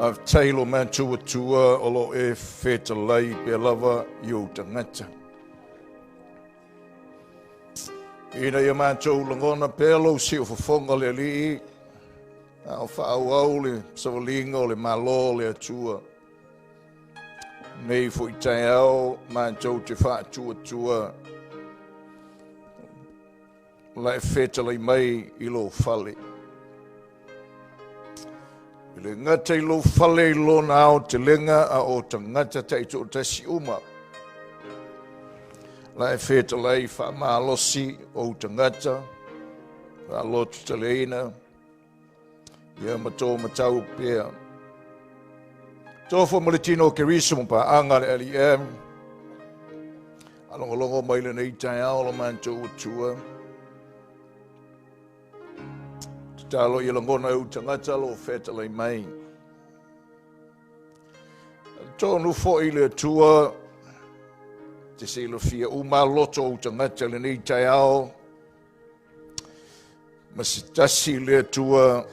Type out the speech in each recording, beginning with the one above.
I've tailo man tua olo e feta lai pe lava yo tangata. Ina ia man tau langona pelo si o fonga le li. Au fa au le savalinga le malo le tua. Nei fo itai au man tau te fa tua. Lai feta lai mai ilo fale. Le ngata ilo fale ilo nao te lenga a o tangata te ito te si uma. Lai feta lai wha maalosi o tangata, wha lotu te leina, ia mato matau pia. Tofo maletino ke riso mpa anga le LEM, alongolongo maile nei tai ao lo manto utua. Talo i langona u tangata lo feta lai mai. Tōnu fo i le tua, te se lo fia uma loto u tangata le nei tai ao, ma se tasi le tua,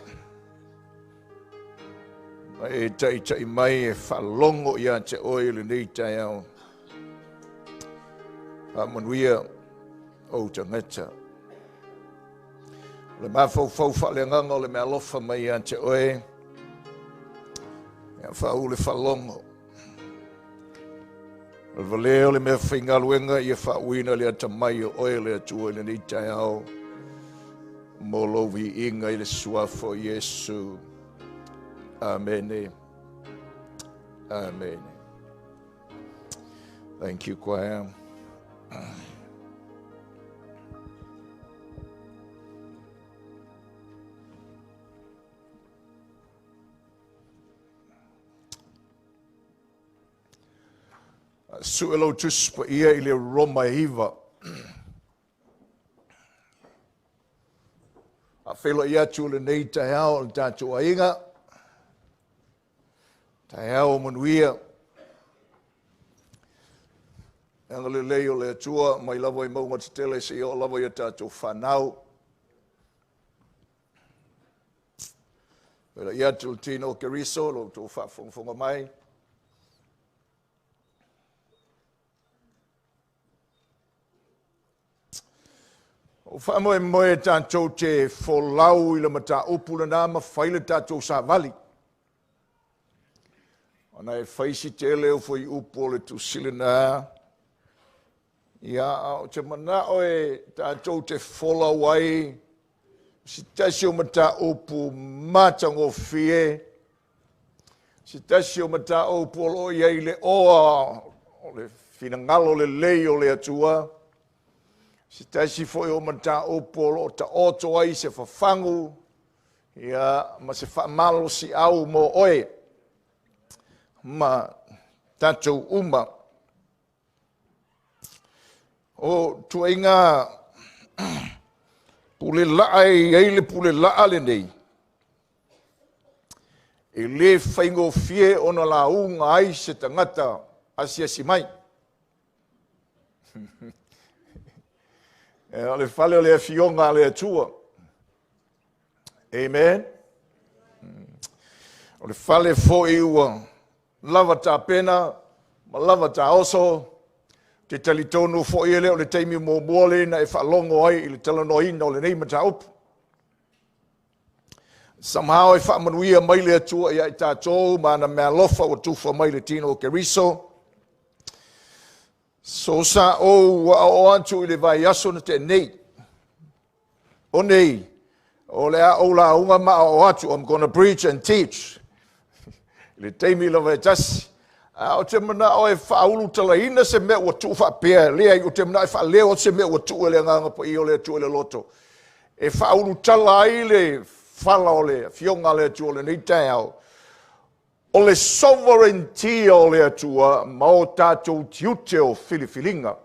ma e tai mai e whalongo ia te oi le nei tai ao. Pa manuia o tangata. Le mafau whale nganga o le mea lofa mai ante oe. Ia whau le whalongo. Le valeo le mea whaingaluenga ia whauina le ata mai o oe le atua le ni tai au. Molovi inga i le suafo Yesu. Amen. Amen. Thank you, choir. Suelo tuspa ia i le Roma hiva. A whelo ia tu le nei tai hao le tātou ainga. Tai hao manuia. Anga le leo le atua, mai lava i maunga te tele se o lava i tātou whanau. Pela ia tu le tino ke riso, lo tō whafonga mai. O whamoe moe tātou te wholau i le mata upula nā ma whaile tātou sa vali. Ana e whaisi te leo fwoi upo le tu sile nā. Ia o te mana oe tātou te wholau ai. Si tasi o mata upu mātango fie. Si tasi o mata upu o iei le oa. O le finangalo le lei o le atua. Si taisi foi o mata o polo ta oto ai se fafangu ia ma se famalo si au mo oe ma tatou uma o tuinga pule laai ele pule laale nei e le faingo fie ona la unga ai se tangata asia si mai. E le fale o le fionga le atua. Amen. O le fale fo i ua lava ta pena, ma lava ta oso, te talitonu fo i ele o le teimi mo muole na e whalongo ai i le talanoina o le neima ta upu. Somehow e whamanuia mai le atua i ai tātou, ma na mea lofa o tufa mai le tino ke riso. So sa o antu I le vai aso na te nei. O nei. O le a o la unga ma o atu. I'm going to preach and teach. Le teimi la vai tasi. O te mana o e whaulu tala ina se me o tu wha pia. Lea o te mana e wha leo se me o tu ele nganga po I o le tu ele loto. E whaulu tala I le whala o le fionga le tu o le nei tau. O le sovereignty o le atua, ma o tātou tiute o filifilinga.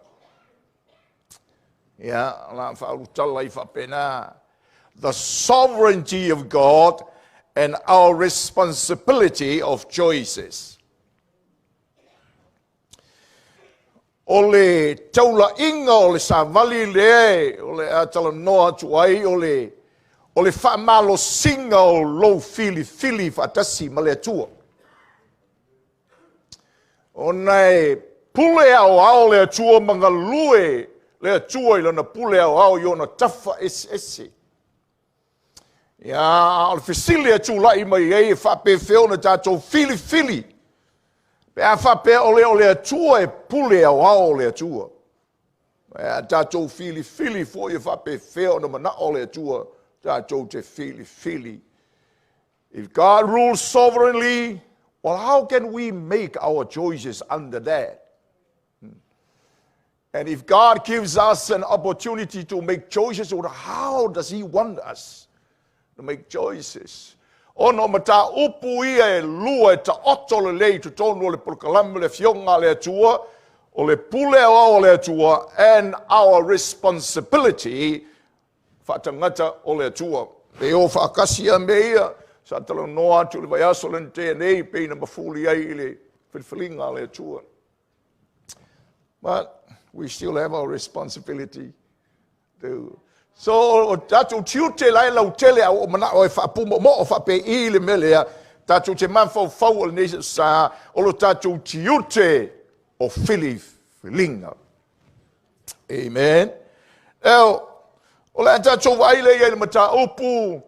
The sovereignty of God and our responsibility of choices. Ole taula inga ole sa vali le ole atala noa tuai ole fa malo singa o lo fili fatasi male tua. Onai pule au le tua manga lue le tua ilo na pule au yo na tafa esi. Ya ole fisili tu la ima ye fa pe feo na tato fili. Pe a fa pe ole tua e pule au le tua. Ya tato fili fo ye fa pe feo na mana ole tua tato te fili. If God rules sovereignly, well, how can we make our choices under that? And if God gives us an opportunity to make choices, how does He want us to make choices? Ono mata upu ia e lua e ta oto le lei tu tonu le pulkalamu le fionga le atua, o le pule o le atua, and our responsibility whatangata o le atua. Pe o whakasia meia, sa talo noa tu le vai aso len te nei peina mafuli ai le whiwhilinga le atua. But we still have our responsibility to. So tatu tiute lai lau tele au mana o whapumo mo o whape i le melea, tatu te manfau fau al nese sa, olo tatu tiute o whiwhilinga. Amen. Eo, o le tatu waile i le mata upu,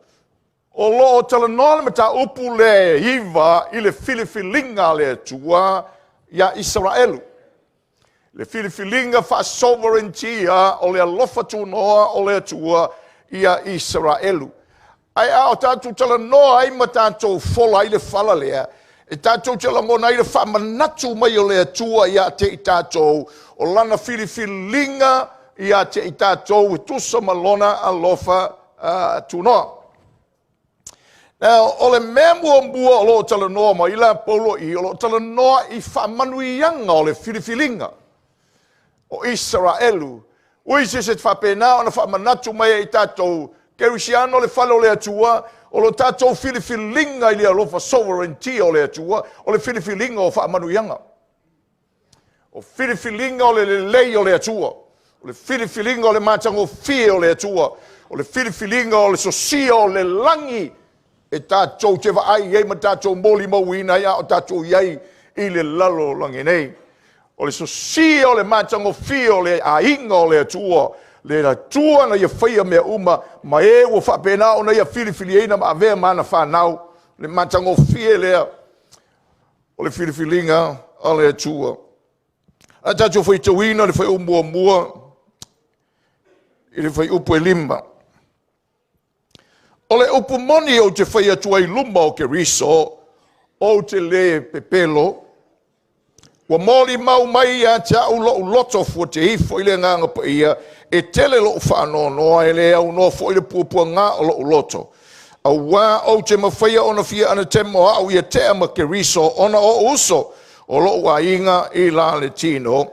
o lo tala noa le mata upu le iwa i le whiwhilinga le tua ia Israelu. Le whiwhilinga fa sovereignty o le alofa tu noa o le atua ia Israelu. Ai ao tātou tala noa ai ma tātou fola i le whala lea. E tātou tala ngona i le whamanatu mai o le atua ia te i tātou o lana whiwhilinga ia te i tātou i tusa malona alofa tu noa. Now, o le mea mua o lo tala noa ma i la polo i o lo tala noa i whamanuianga o le whiwhilinga o Israelu. Uise se whapena o na whamanatu mai i tātou Kerusiano le whalo le atua, o lo tātou whiwhilinga i le alofa sovereignty o le atua, o le whiwhilinga o whamanuianga. O whiwhilinga o le lei o le atua, o le whiwhilinga o le mātango fie o le atua, o le whiwhilinga o le sosia o le langi, e tātou te waai iei ma tātou moli mauina ia o tātou iei i le lalo langi nei. O le sosia o le mātango fie o le ainga o le atua, le la tua na ia whaia mea uma, ma e ua whapena o na ia whiwhilinga ma avea mana whanau, le mātango fie lea, o le whiwhilinga o le atua. A tātou whai tawina, le whai umua, i le whai upu e lima. O le upu moni o te whai atua i luma o ke riso, o te le pepelo, wa moli mau mai ia te au loto fua te hifo i le nganga pa ia, e tele lo whanau noa e le au noa fo i le puapua ngā o loto. A wā o te mawhaia ona fia ana te moa au ia te ama ke riso ona o uso o lo wa inga i la le tino.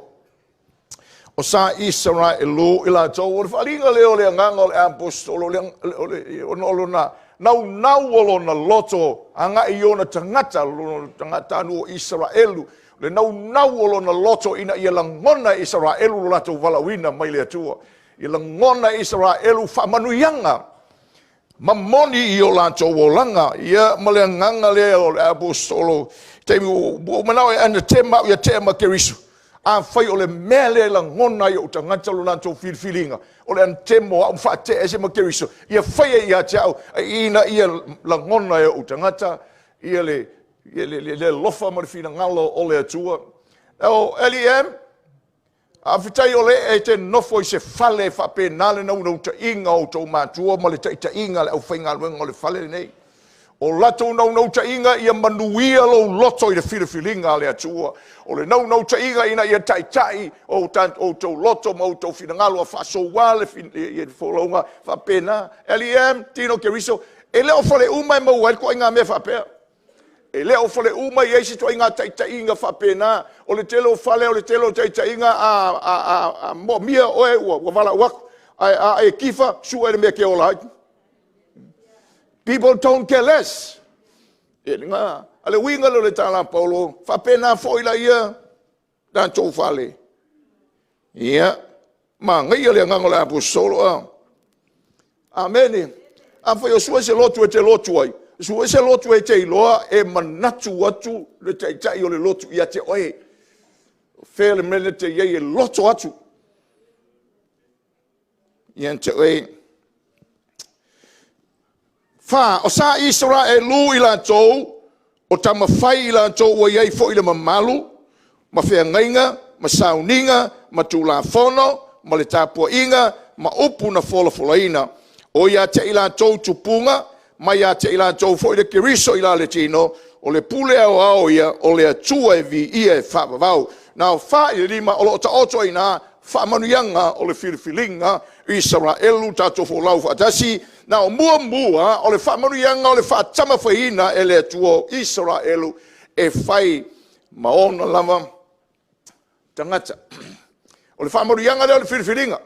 O sa Israelu i la tau, o le wharinga leo le nganga o le apostolo, o lo na nau o lo na loto, anga i ona tangata, tangata anu o Israelu, le nau o lo na loto ina ia langona Israelu la tau walawina mai le atua. I langona Israelu whamanuianga. Mamoni i o la tau o langa, ia male nganga le o le apostolo, te manao e ana te mau ia te ama kerisu. A whai o le mea le langona i o tangata lo la tau whiwhilinga. O le an te moa o whate e se ma kerisu. Ia whai e ia te au, ina ia langona i o tangata, ia le lofa ma le whina ngalo o le atua. O LEM, a whitai o le e te nofo i se whale whape nale nau ta inga o tau mātua, ma le ta inga le au whainga luenga o le whale nei. O lato nau ta inga ia manuia lo loto i le whiwhilinga le atua. O le nau ta inga ina ia tai o tau loto ma o tau whina ngalo a whaso wale i wholaunga whapena. LEM, tino ke riso, e leo whale umai mau ai ko inga mea whapea. E leo fale uma i eisi toa inga taitainga whapena, o le telo fale, o le telo taitainga a mo mia oe ua wala waku, e kifa, sua e mea ke o lai. People don't care less. E nga, ale winga lo le tala Paulo, whapena foila ia, dan tau fale. Ia, ma ngai ale ngangola apostolo. Amen. A foi o sua se lotu e te lotu ai. Sua se lotu e te iloa e manatu atu le te tai o le lotu ia te oe. Fele mele te iei e lotu atu. Ian te oe. Fa, o sa Israelu ila tou, o tama fai ila tou o iei fo ila mamalu, ma fea ngainga, ma sauninga, ma tula fono, ma le tapua inga, ma upu na fola folaina. O ia te ila tou tupunga, ma ia te ila tou fo ile kiriso ila le tino, o le pule au ia, o le atua e vi ia e whapavau. Nau wha i lima o lo ta oto ina, whamanuianga o le filifilinga, Israelu tato fo lau whatasi, nau mua o le whamanuianga o le whatama whaina e le atua Israelu e whai maona lava tangata. O le whamanuianga le o le filifilinga.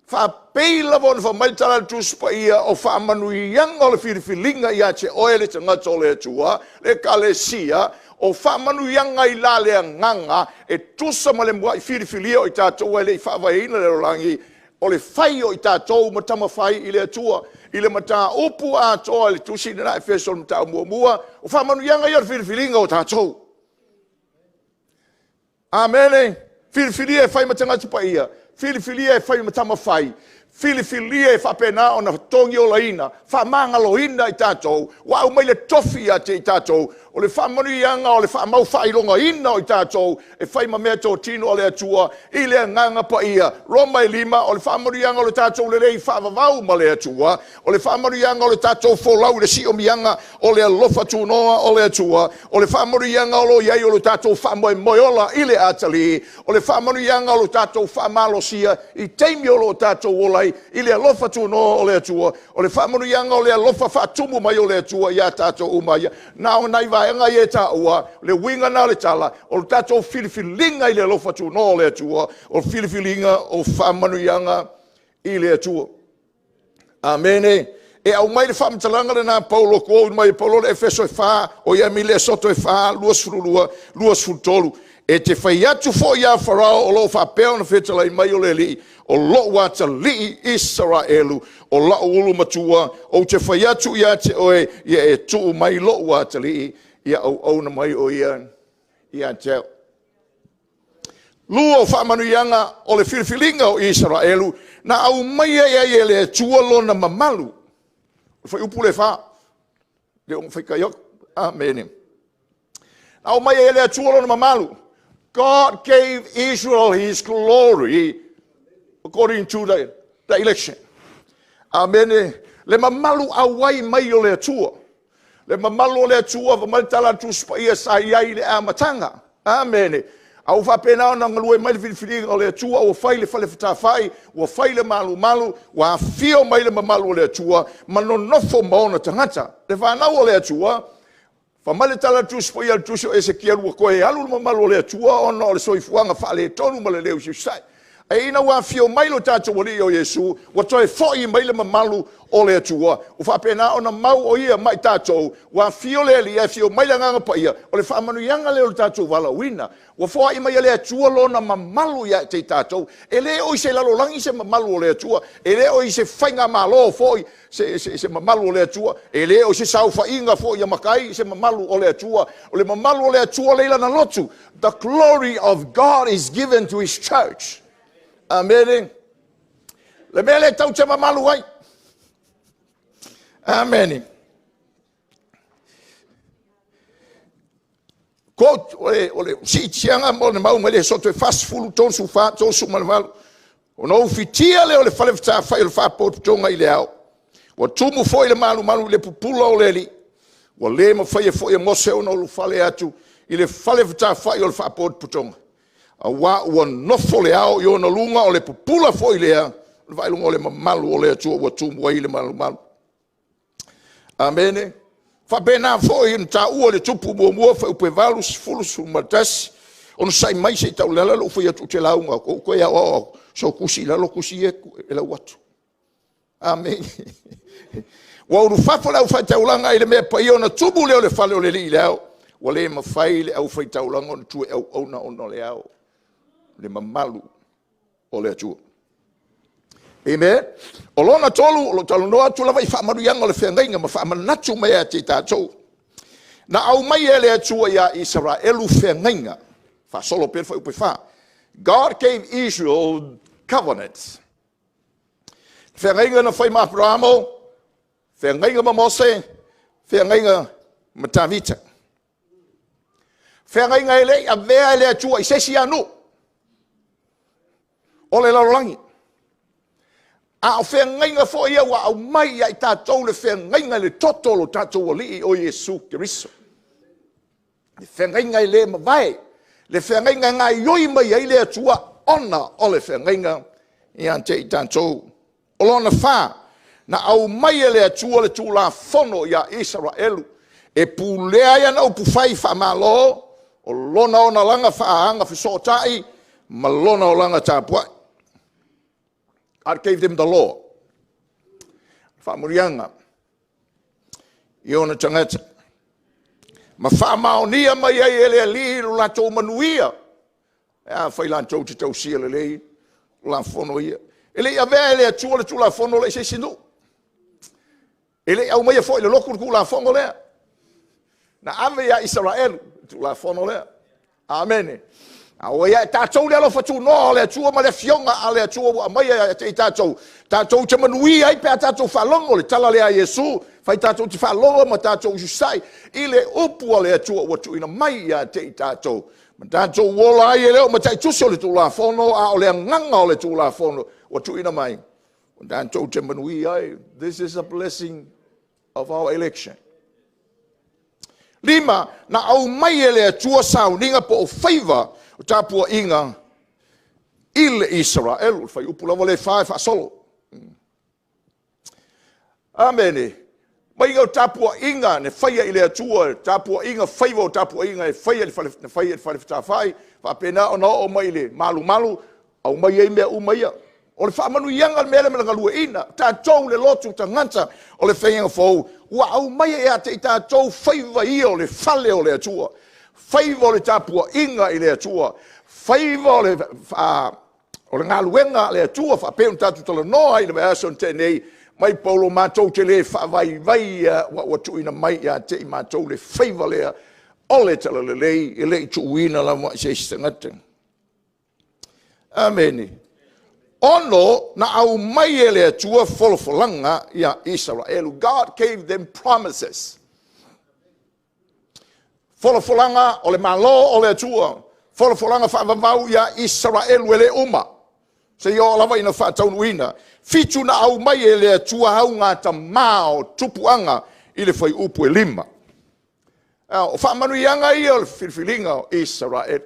Fa peila von fa maitala tuspa ia o fa manuianga o le filifilinga ia te oele te ngata o le atua, le kalesia, o fa manuianga i la le nganga, e tusa ma le mua i filifilia o i tātou ele i whawaina le rolangi, o le whai o i tātou matama whai i le atua, i le mata upu a toa le tusi nina e fesol mata mua, o fa manuianga ia le filifilinga o tātou. Amene, filifilia e whai matanga tupa ia, filifilia e whai matama whai. Filifilia e whapena o na tongi o laina. Whamangaloina i tātou. Wa umai le tofi a te i tātou. O le whamanuianga o le whamau whailonga ina o i tātou. E whai ma mea tō tino o le atua. I le nganga pa ia. Roma i lima o le whamanuianga o le tātou le rei whavavau ma le atua. O le whamanuianga o le tātou wholau le si o mianga o le alofa tūnoa o le atua. O le whamanuianga o lo iei o le tātou whamoe moiola i le atali. O le whamanuianga o le tātou whamalosia i teimi o lo tātou olai. I le alofa tūnoa o le atua. O le whamanuianga o le alofa whatumu mai o le atua ia tātou umaia. Nao nai vaenga i e tā ua, le winga na le tala, o le tātou filifilinga i le alofa tūnoa o le atua, o le filifilinga o whamanuianga i le atua. Amene. E au mai le whamatalanga le nā Paulo kua, mai Paulo le efeso e wha, o ia mi le soto e wha, luas fulutolu. E te whai atu fo ia wharao o lo whapeo na whetala i mai o le li, o lo wata li Israelu, o la ulu matua, o te whai atu ia te oe, ia e tuu mai lo wata li, ia au na mai o ia teo. Lua o whamanuianga o le filifilinga o Israelu, na au mai ia le tua lo na mamalu. Whai upu le wha, le o mwhai kaiok, amen. Au mai ia le tua lo na mamalu. God gave Israel his glory according to the election. Amen. Le mamalu awai mai o le atua. Le mamalu o le atua va maltala tu spaia sa iai le amatanga. Amen. Au whapena o na ngalue mai le filifilinga o le atua, o whai le whale whatawhai, o whai le malu, o whio mai le mamalu o le atua, manonofo maona tangata. Le whanau o le atua, whamale tala tuspo ia tusio Ezekiel ua koe alu mamalu le atua ona o le soifuanga whale tonu ma le leo siusai. E ina ua whio mailo tātou wali o Yesu, ua toe fōi maile mamalu o le atua. O whapena ona mau o ia mai tātou, ua whio le li e whio maile nganga pa ia, o le whamanuianga leo le tātou wala wina. Ua fōi mai le atua lona mamalu ia te tātou, e le o i se lalolangi se mamalu o le atua, e le o i se whainga malo fōi, se mamalu o le atua, e le o se saufa inga fōi ia makai, se mamalu o le atua, o le mamalu o le atua leila na lotu. The glory of God is given to his church. Amen. Le mea le tau te mamalu ai. Amen. Quote, ole si tianga mo ne mau mele soto e fast fulu tonsu fa tonsu malvalu. O no fitia le ole fale fta fa il fa pot tonga ile au. O tumu foi le malu le pupula o leli. O le mo foi mose o no lu fale atu ile fale fta fa il fa pot tonga. A wa ua nofo le ao i ona lunga o le pupula foi lea, vai lunga o le mamalu o le atua ua tumu ai le malu. Amene. Whapena fōi in tā ua le tupu mua wha upe valu fulu sumatasi. Ono sai mai se tau lala lo whai atu te launga. Ko ia o so kusi lalo kusi e la watu. Amen. Wa uru whapala u whai taulanga i le mea pai ona tubu leo le whale o le li leo. Wa le mawhai le au whai taulanga ona tue au ona ona le au. Le mamalu o le atua. Amen. O lona tolu, o lo tolu noa tu lava I whaamaru yanga o le whengainga ma whaamanatu mea te tātou. Na au mai e le atua ia Israelu whengainga. Whasolo per wha upe wha. God gave Israel covenants. Whengainga na whai ma Abrahamo, whengainga ma Mose, whengainga ma Tavita. Whengainga e le, a vea e le atua I sesi anu. O le larolangi. A o whengainga fo ia wa au mai ai tātou le whengainga le totolo tātou o lii o Jesu Kiriso. Le whengainga I le mawai. Le whengainga ngā ioi mai ai le atua ona o le whengainga I ante I tātou. O lona whā, na au mai le atua le tūla whono ia Israelu. E pūlea ia na upu whai whamalo, o lona o na langa whaanga whisotai, ma lona o langa tāpuai. God gave them the law. Whamurianga. I ona tangata. Ma whamaonia mai ai ele liru la tō manuia. Ea whai lan tō te tau sia le lei. La whono ia. Ele ia vea ele atua le tūla whono le se sinu. Ele au mai a fo le lokur ku la whono lea. Na ave ia Israel tūla whono lea. Amen. O ia tātou le alofa tū no le atua ma le fionga a le atua a mai a te tātou. Tātou te manui ai pēr tātou whalongo le tala lea Jesu. Whai tātou te whalongo ma tātou jusai. I le upu a le atua watu ina mai a te tātou. Ma tātou wola ai e leo ma tai tuso le tūla whono a o le nganga o le tūla whono watu ina mai. Ma tātou te manui ai. This is a blessing of our election. Lima, na au mai e le atua sauninga po o favor o tāpua inga il Israel, whai upulawa le whae whaasolo. Amene. Mai ngau tāpua inga ne whaia I le atua, tāpua inga whaiwa o tāpua inga e whaia le whaia whai, whapena o o mai le malu, au mai e mea umaia. O le whaamanu ianga mele me ngalua ina, tātou le lotu ta nganta o le whainga whau, ua au mai e a te tātou whaiva ia o le whale o le atua. Whaiva o le tāpua inga I le atua. Whaiva o le ngaluenga le atua. Whapeu tātou tala noa I le mea son tenei. Mai paulo mātou te le whawai wa tuina mai a te I mātou le whaiva lea. O le tala le lei, e lei tuina la mo se stangata. Ameni. Ono na au mai e le atua wholofolanga ia Israel. God gave them promises. Wholofolanga o le malo o le atua. Wholofolanga whaavavau ia Israel we le uma. Se yo lava ina whaataunuina. Fitu na au mai e le atua hau ngā ta mao tupuanga I le whai upu e lima. O whaamanuianga ia o le whirwhiringa o Israel.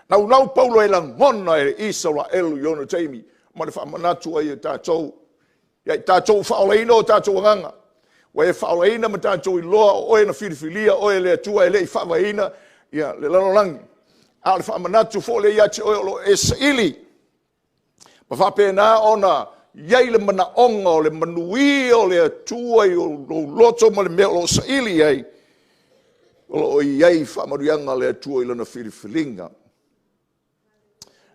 Nau paulo e langona e Israel I ona teimi. Ma le whaamanatu ai e tātou. Ia I tātou whaoleina o tātou nganga. Wa e whaoleina ma tātou I loa o e na whirwhilia o e le atua e le I whawaina. Ia le lanolangi. A le whaamanatu fo le iati o lo e saili. Ma whapena ona iai le mana onga o le manui o le atua I o loto ma le mea o saili ai. O iai whaamarianga le atua I lana whirwhilinga.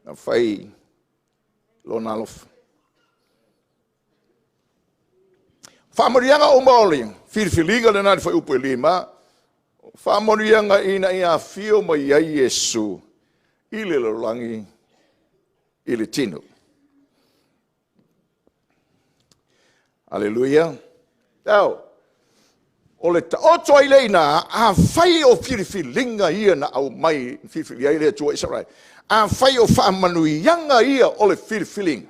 Na whai lo na alofa. Whamarianga o maoli, whirwhilinga le nāri whai upu e lima, whamarianga ina I a whio mai ai Jesu, I le larangi, I le tino. Aleluia. Tau, o le taoto ai leina, a whai o whirwhilinga ia na au mai, whirwhilinga I le atua Israel. A whai o whaamanuianga ia o le whirwhilinga.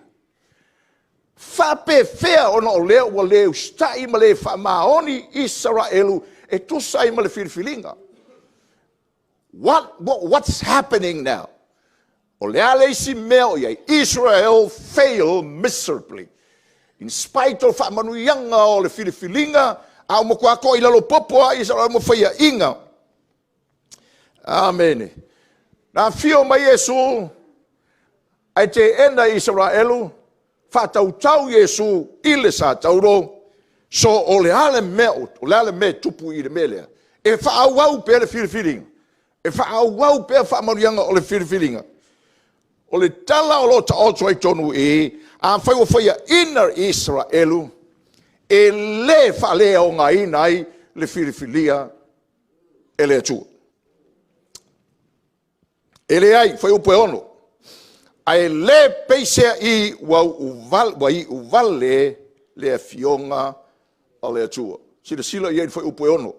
Whape whea ona o leo wa leo stai ma le whaamaoni Israelu e tusai ma le whirwhilinga. What's happening now? O lea leisi mea o iai, Israel failed miserably. In spite of whaamanuianga o le whirwhilinga, Au mo kwa ko ilalo popo a Israel mo faya inga. Amen. Na fio mai Yesu ai te ena Israelu fa tau Yesu ile sa tauro so ole ale meo ole ale me tupu i le mele e fa au pe le feeling e fa au pe fa marianga ole feeling ole tala o lo ta o toi tonu e a fa o fa inner Israelu e le fa le o ngai nai le filia ele tu ele ai fa o peono ai le peise i wa vale le fionga ale tua sila ia foi upono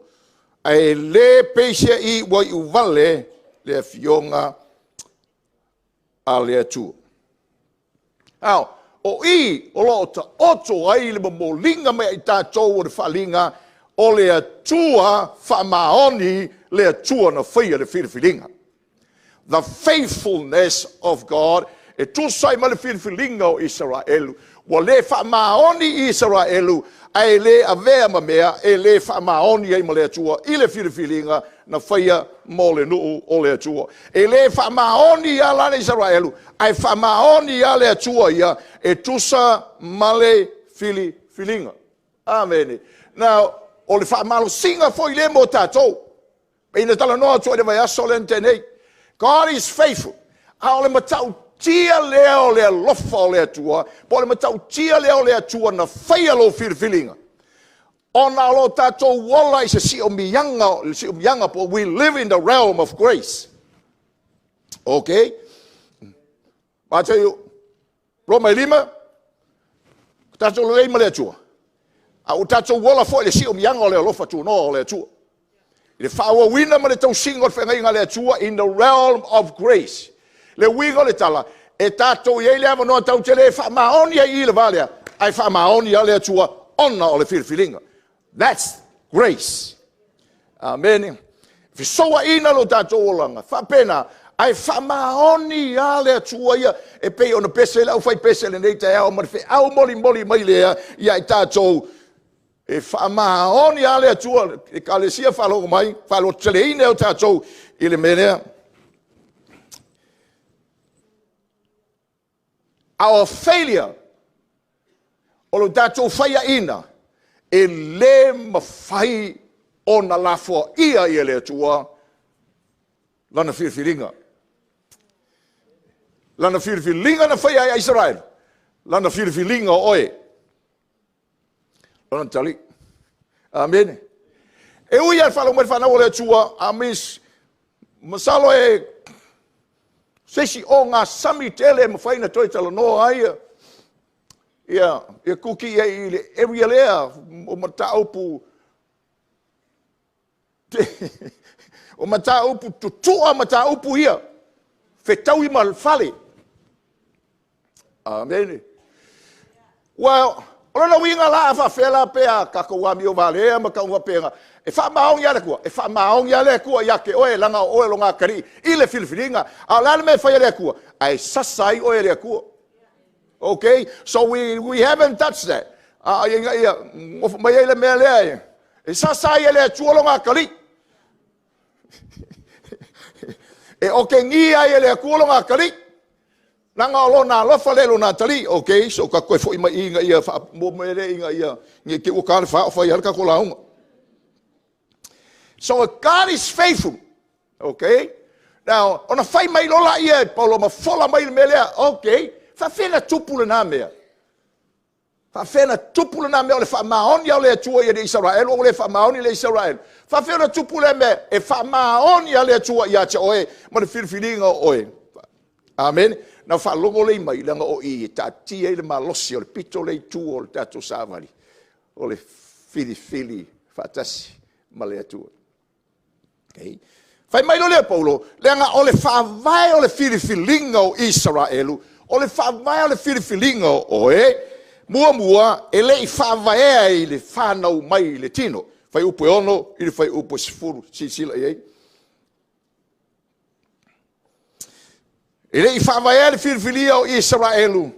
ai le peise i wa vale le fionga ale tua au o i o lota oto ai le molinga me ita to o falinga o le tua fa maoni le tua na fia le filinga. The faithfulness of God e tu sai male filinga o Israel wa le fa maoni Israelu ai le avea mamea e le fa maoni ai male tua i le filinga na fia mole no o le tua e le fa maoni ala Israelu ai fa maoni ala tua ia e tu sa male filinga. Amen. Now o le fa malo singa foi le motato e na tala no tua de vai asolente nei. God is faithful. Aole matau tia leo le lofa le tua, pole matau tia leo le tua na faia lo filinga. Ona lo tato wala is si o mianga po we live in the realm of grace. Okay? Mata yo Roma 5 tato le tua. A tato wala fo le si o mianga le lofa tu no le tua. Le fawa wina ma le tau singo whenga le atua in the realm of grace. Le wigo le tala. E tato i ele ava no tau te le wha maoni ai le valea. Ai wha maoni le atua ona o le filinga. That's grace. Amen. Fisoa ina lo tato olanga. Wha pena. Ai wha maoni le atua ia. E pei ona pesele au fai pesele nei te au marfe. Au moli mai lea. Ia i tato e fa maoni ale atua e kalesia falo mai falo teleine o tatou ile menea. Our failure o lo tatou faia ina e le mafai ona lafo ia i le atua lana filinga na faia a Israel lana filinga oe lana tali. Amen. E ui al falo mai fana o le tua amis masalo e sesi o ngā sami tele ma faina toi tala no ai ia e kuki e ile area lea o mataupu o mataupu tutua mataupu ia fetau i malfale. Amen. Well, ona winga la fa fela pea ka ko wa mi o vale ma ka wa pea e fa maong ya le ku ya ke o e langa o e longa kari ile filinga ala me fa le ku ai sasai o le ku. Okay, so we haven't touched that. Ya of mai le me le e sasai le tu longa kari e o ke ngi ai le ku longa kari nanga lo na lo fale lo na tali. Okay, so ka koe foi mai inga ia mo mere inga ia nge ke o ka fa ia ka ko launga. So God is faithful. Okay, now ona fai mai lo la ia paulo ma fola mai melea. Okay, fa fena tupula na mea o le fa maoni o le tua ia de Israel o le fa maoni le Israel fa fena tupula me e fa maoni o le tua ia te oe ma le filinga oe. Amen. Na fa longo le mai langa o I ta tia le malosi o le pito le tu o le tato savali o le fili fatasi ma le atua. Okay. Fai mai lo le Paulo langa o le fa vai o le filinga o Israelu o le fa vai o le filinga o mua e le fa vai i le fa nau mai le tino fai upo ono i le fai upo sifuru sila ei. Ele whawai le filia o Israelu.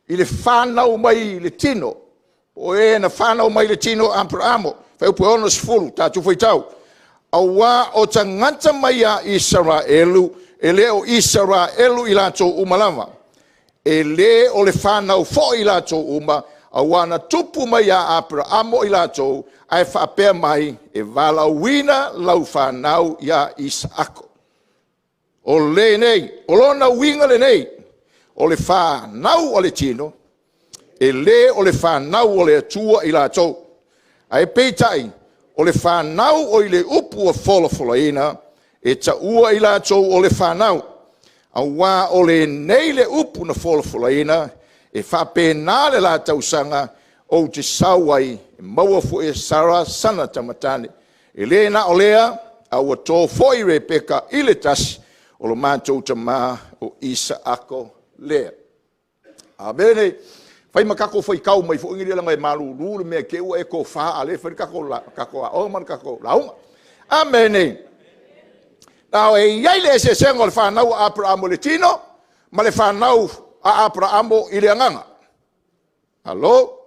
I le whanau mai le tino. O e na whanau mai le tino Abramo, whau pui ono sifuru, tātu whai tau. Awa o tangata mai a Israelu, e le o Israelu I lato umalama. E le o le whanau fo I lato uma, awa na tupu mai a Abramo I lato, ai whapea mai e vala wina lau whanau ia Isaako. O le nei, o lona winga le nei, o le whanau o le tino, e le o le whanau o le atua I lato. Ai peitai, o le whanau o I le upu o folofolaina, e ta ua I lato o le whanau. A wā o le nei le upu na folofolaina, e whapena le la tausanga, o te sawai, e maua fu e sara sana tamatane. E le na o lea, a ua tō foi Rebeka I le tasi, o lo mātou tamā o Isaako lea. A bene, whai makako whai kau mai fo ingiri langa e malu rūle mea ke ua e ko wha a le whai kako a o man kako launga. Amene. Nau e iai le se sengo le whanau a Abramo le tino, ma le whanau a Abramo I le anganga. Hello?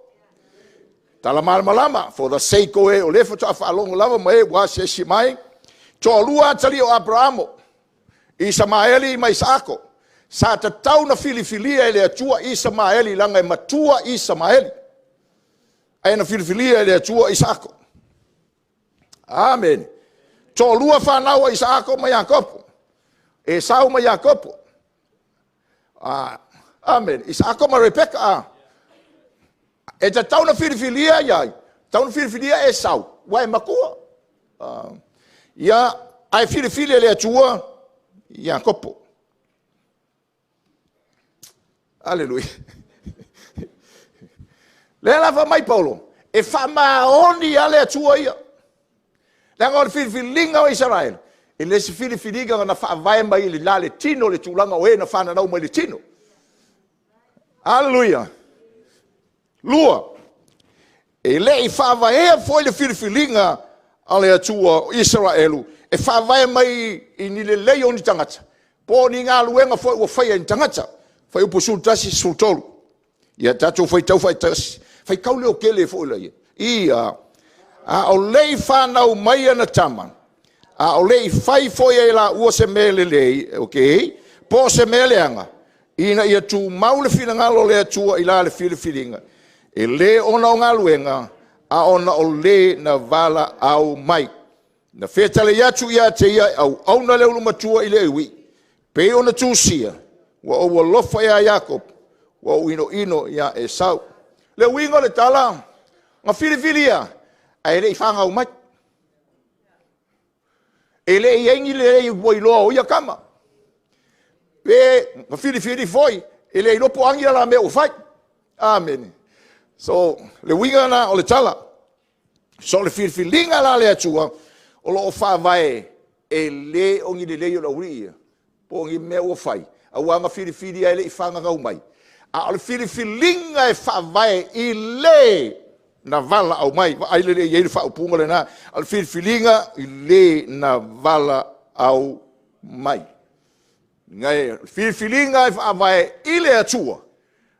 Tala malama, for the sake o e o le whata whaalonga lava mai wa se si mai, to lua tali o Abramo, Isamaeli mai Isaako. Sa ta tau na filifilia ele atua Isamaeli langa e matua Isamaeli. Ai na filifilia ele atua Isaako. Amen. To lua whanau Isaako mai Iakopo. E sau mai Iakopo. Amen. Isaako mai Rebeka. E ta tau na filifilia iai. Tau na filifilia e sau. Wai makua. Ia ai filifilia ele atua Iakopo. Aleluia. Le lava mai Paulo. E whamaoni ale atua ia. Langa o le filifilinga o Israel. E le se filifilinga na whaavai mai le la le tino le tūlanga o e na whananau mai le tino. Aleluia. Lua. E le I whaavai foi le filifilinga ale atua o Israelu. E whaavai mai I ni le leo ni tangata. Po ni ngā luenga foi ua whaia ni tangata. Fai upo sultasi sultolu. Ia tatou fai tau fai tasi. Fai kau leo kele fo ila ia. Ia. A o lei whanau mai ana tama. A o lei fai foi e la ua se mele lei. Okay. Po se mele anga. Ina ia tu maule fina ngalo lea tua ila le fili filinga. E le ona o ngaluenga. A ona o le na vala au mai. Na fetale yatu ia te ia au na leo lumatua ile iwi. Pe ona tu sia. Wa o lofa ya Jacob, wa o ino ya Esau. Le wingo le tala, nga filifilia, ai le ifanga o mai. E le yengi le boi loa o ia kama. Pe nga filifili foi, e le ilopo angi la me o fai. Amen. So, le wingo na o le tala. So le filifilinga la le atua, o lo fa vai e le ongi le yo la uria. Po ngi me o fai. A wanga filifili ai le I whanga ngau mai. A le filifilinga e whawai I le na vala au mai. Ai le iei le whaupunga le na. A le filifilinga I le na vala au mai. Ngai, filifilinga e whawai I le atua.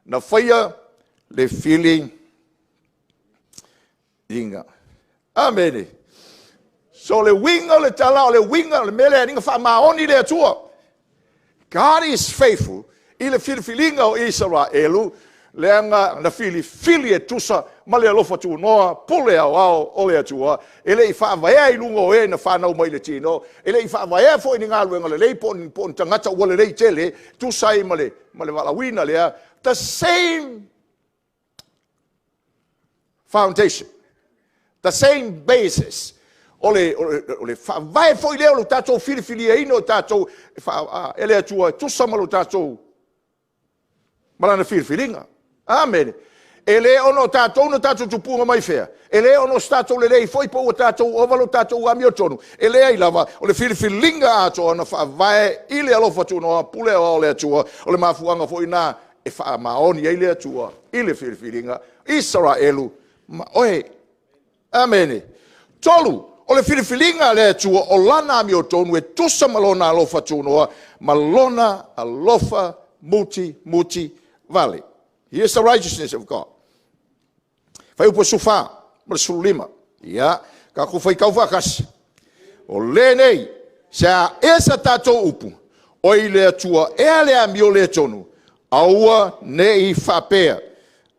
Na whaia le filinga. Amen. So le winga le tala, le winga le mele ninga whamaoni le atua. God is faithful. I le filifilinga o Israelu, leanga na filifili e tusa, ma le alofa tu noa, pule au o le atua, e le I whaavaya I lunga o e na whanau mai le tino, e le I whaavaya fo I ni ngā luenga le pon tangata ua le rei tele, tusa I ma le walawina lea, the same foundation, the same basis. Ole vai foi leo lo tatou filifili ino tatou ele atua tu sama lo tatou malana filifilinga. Amen. Ele ono tatou no tatou tupunga mai fea. Ele ono tatou le lei foi po tatou ovalo tatou amio tonu. Ele ai lava ole filifilinga ato na vai ile alofa tu no pule ole atua ole mafuanga foi na e fa maoni ile atua ile filifilinga Israelu ma oi. Amen. Tolu o le filifilinga le tua o lana mi o tonu e tusa malona alofa tunoa, malona alofa muti vale. Here's the righteousness of God. Fai upo sufa, ma sulima. Ia, ka ku fai kau vakas. O le nei, sa esa tato upu. O i le atua, ea le amio le tonu. Aua nei whapea.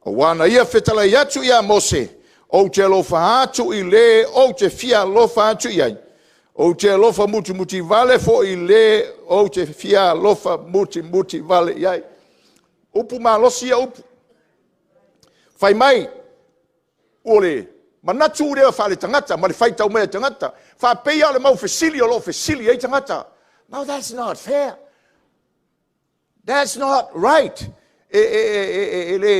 Wana ia whetala iatu ia Mose. O te alofa atu i le, o te fia alofa atu iai. O te alofa muti muti vale fo i le, o te fia alofa muti muti vale iai. Upu malosi ia upu. Fai mai, ole, manatu rea whale tangata, ma le whai tau mea tangata. Wha peia le mau fesili o lo fesili ei tangata. No, that's not fair. That's not right. Ele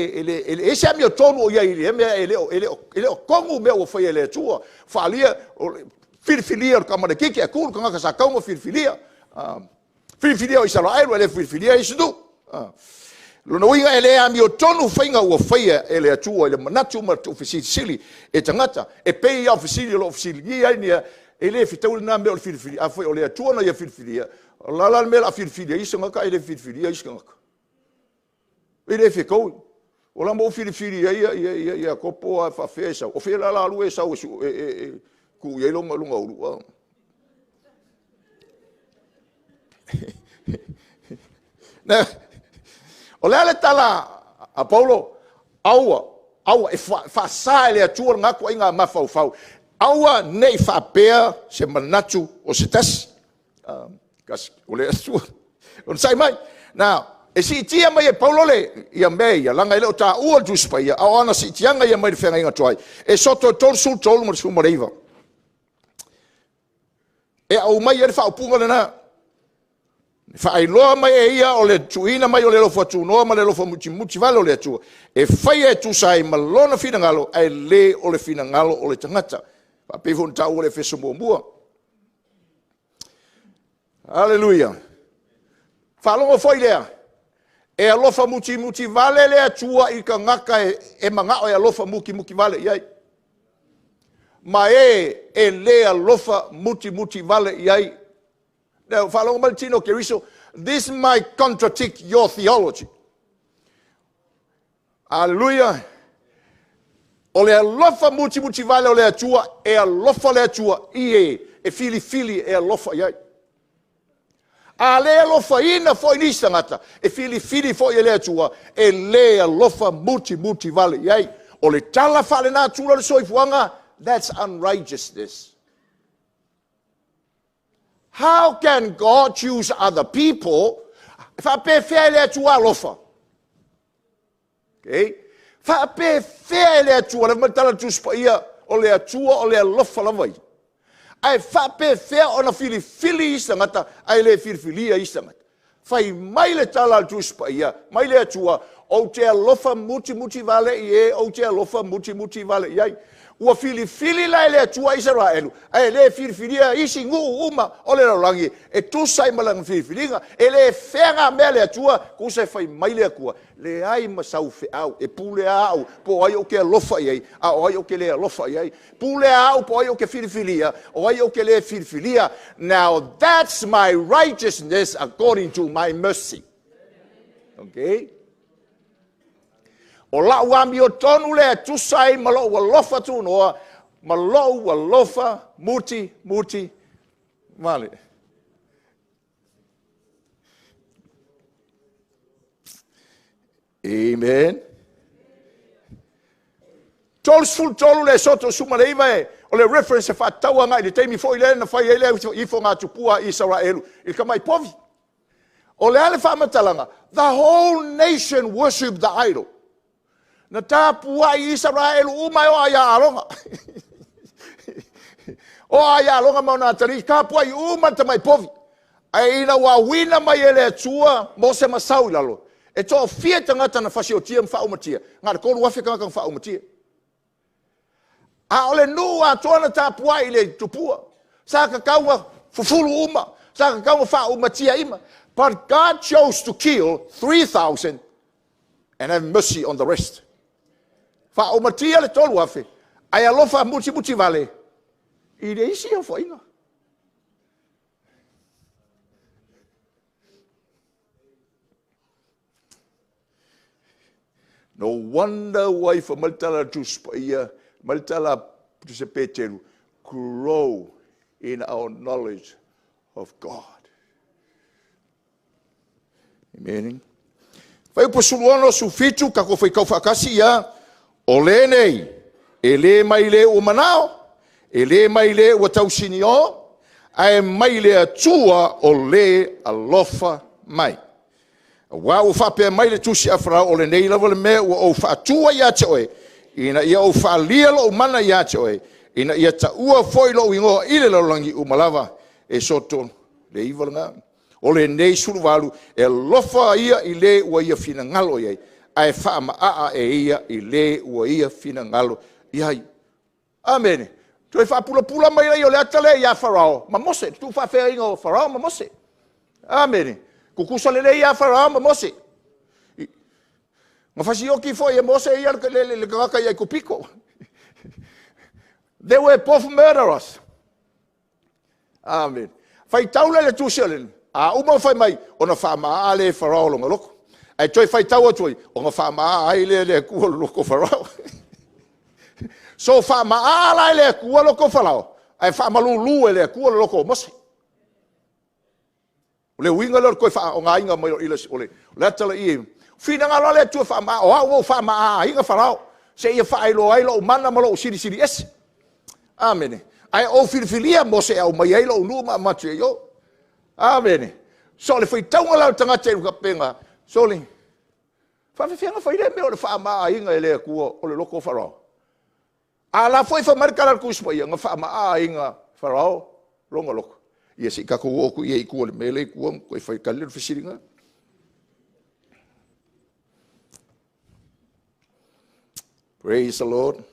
ese mio tonu o ia ele o kongu me o foi ele tua falia filfilia o kamare kiki a kul kanga sa kongo filfilia filfilia o Israel ele filfilia isso do lo no inga ele a mio tonu fainga o foi ele tua ele manatu ma tu fisili e tangata e pei a fisili lo fisili ia ni ele fitou na me o filfilia a foi o le tua no ia filfilia la me la filfilia isso ngaka ele filfilia isso ngaka ele ficou o la mo filifili ia kopo a fa fesa o fe la lu esa o ku ye lo lunga ulu na o le tala a Paulo aua e fa sa ele atua nga ko inga mafau aua nei fa pea se manatu o se tas kas o le atua on sai mai now e si tia mai e Paulo le ia mea langa ile o ta ua tuspa ia a ona si tianga ia mai fenga inga toai e soto tol sul tol mo su moreiva e au mai e fa upunga na fa ai loa mai e ia o le tuina mai o le lo fatu no ma le lo muti vale o le tu e fai e tu sai malona fina ngalo ai le o le fina ngalo o le tangata pa pe fon ta o le feso mua haleluia fa lo foi le e alofa muti vale le atua i ka ngaka e manga o e alofa muki vale iai. Ma e le alofa muti vale iai. Now, whalonga Maltino Keriso, this might contradict your theology. Hallelujah. O le alofa muti vale o le atua e alofa le atua i e fili e alofa iai. A le alofa ina foi nisa ngata. E fili foi ele atua. E le alofa muti vale. Iai. O le tala fale na tula le soifuanga. That's unrighteousness. How can God choose other people? Fa pe fea ele atua alofa. Okay? Fa pe fea ele atua. Le matala tuspa ia. O le atua o le alofa lavai. Ai fape fea ona fili isa ngata ai le filia isa ngata fai mai le tala tuspa ia mai le atua o te alofa muti vale ie o te alofa muti vale iai ua fili la le atua Israelu ai le filia isi ngu uma o le rangi e tu sai malang filinga e le fenga me le atua ku se fai mai le akua le ai masau fe au e pule au po ai o ke alofa iai a ai o ke le alofa iai pule au po ai o ke filia o ai o ke le filia now that's my righteousness according to my mercy okay o la wa mi o tonu le tu sai malo wa lofa tu no malo wa lofa muti vale amen tolu le soto sumaleiva o le reference fa taua ngai le taimi foi le na fai ele I fo nga tupua Israelu il kamai povi o le ale fa matalanga the whole nation worshiped the idol. Na tapua Israel umai o aya alonga. O aya alonga mauna tari kapua I uma tamai povi. Ai ina wa wina mai ele tua mo se masau lalo. E to fia tangata na fasio tia mfa umatia. Ngara kolu wafika kanga mfa umatia. A ole nu a tona tapua ile tupua. Saka kawa fufulu uma. Saka kawa fa umatia ima. But God chose to kill 3,000 and have mercy on the rest. Fa o matia le tolu afe. Ai alofa muti vale. I le isi o foinga. No wonder why for Maltala to Spaya, Maltala to Sepeteru, grow in our knowledge of God. Amen. Fai posuluano su fitu kako fai kau fakasi ya ole nei ele mai le o manao ele mai le o tausini o ai mai le atua o le alofa mai wa o fa pe mai le tusi afra ole nei lava le me o fa atua ya choe ina ia o fa lia lo mana ya choe ina ia ta ua foi lo ingo ile lo langi o malava e soto le ivalanga ole nei survalu e lofa ia i le ua ia fina ngalo iai ai fa ma a e ia i le ua ia fina ngalo iai amen tu fa pula mai ia le atale ia farao ma mose tu fa fe ingo farao ma mose amen kukusa le ia farao ma mose ma fasi o ki foi e mose ia le kaka ia kupiko they were both murderers amen fai taule le tuselen a uma fai mai ona fa ma ale farao longa loko ai toi fai tau toi ona fa ma ai le ku loko farao so fa ma ala le ku loko farao ai fa ma lu le ku loko mose le winga lo ko fa onga inga mai ile ole le tala I fina ngalo le tu fa ma o fa ma inga farao se ia fa ai lo mana malo siri es amen ai o filia mose au mai ai lo lu ma yo amen. So le foi tão lá tanga te ka penga. So le fa fianga foi le me o fa ma inga ele ku o le loko farao. Ala foi fa marca la ku spa inga fa ma inga farao longa loko. Ia se ka ku o ku ia ku le mele ku ko foi ka le fisiringa. Praise the Lord.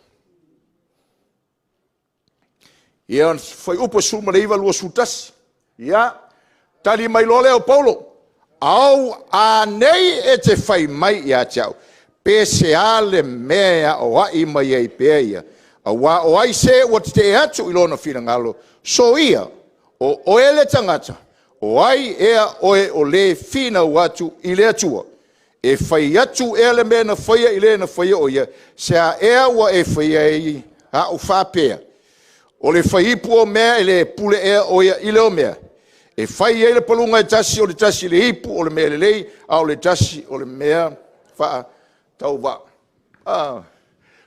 Ia foi upo sulma le iva lu sutas. Ia tali mai lole o Paulo. Au a nei e te fai mai ia tau. Pese ale mea o ai mai ei peia. A wa o ai se o te atu ilona fina ngalo. So ia o ele tangata. O ai ea oe o le fina watu I le atua. E fai atu ele me na faia I le na faia o ia. Se a ea wa e faia I ha o fa pea. O le fai ipu o mea ele pule ea o ia I le o mea. E fai ele palunga e tasi o le tasi le ipu o le mea le lei a o le tasi o le mea faa tau wa.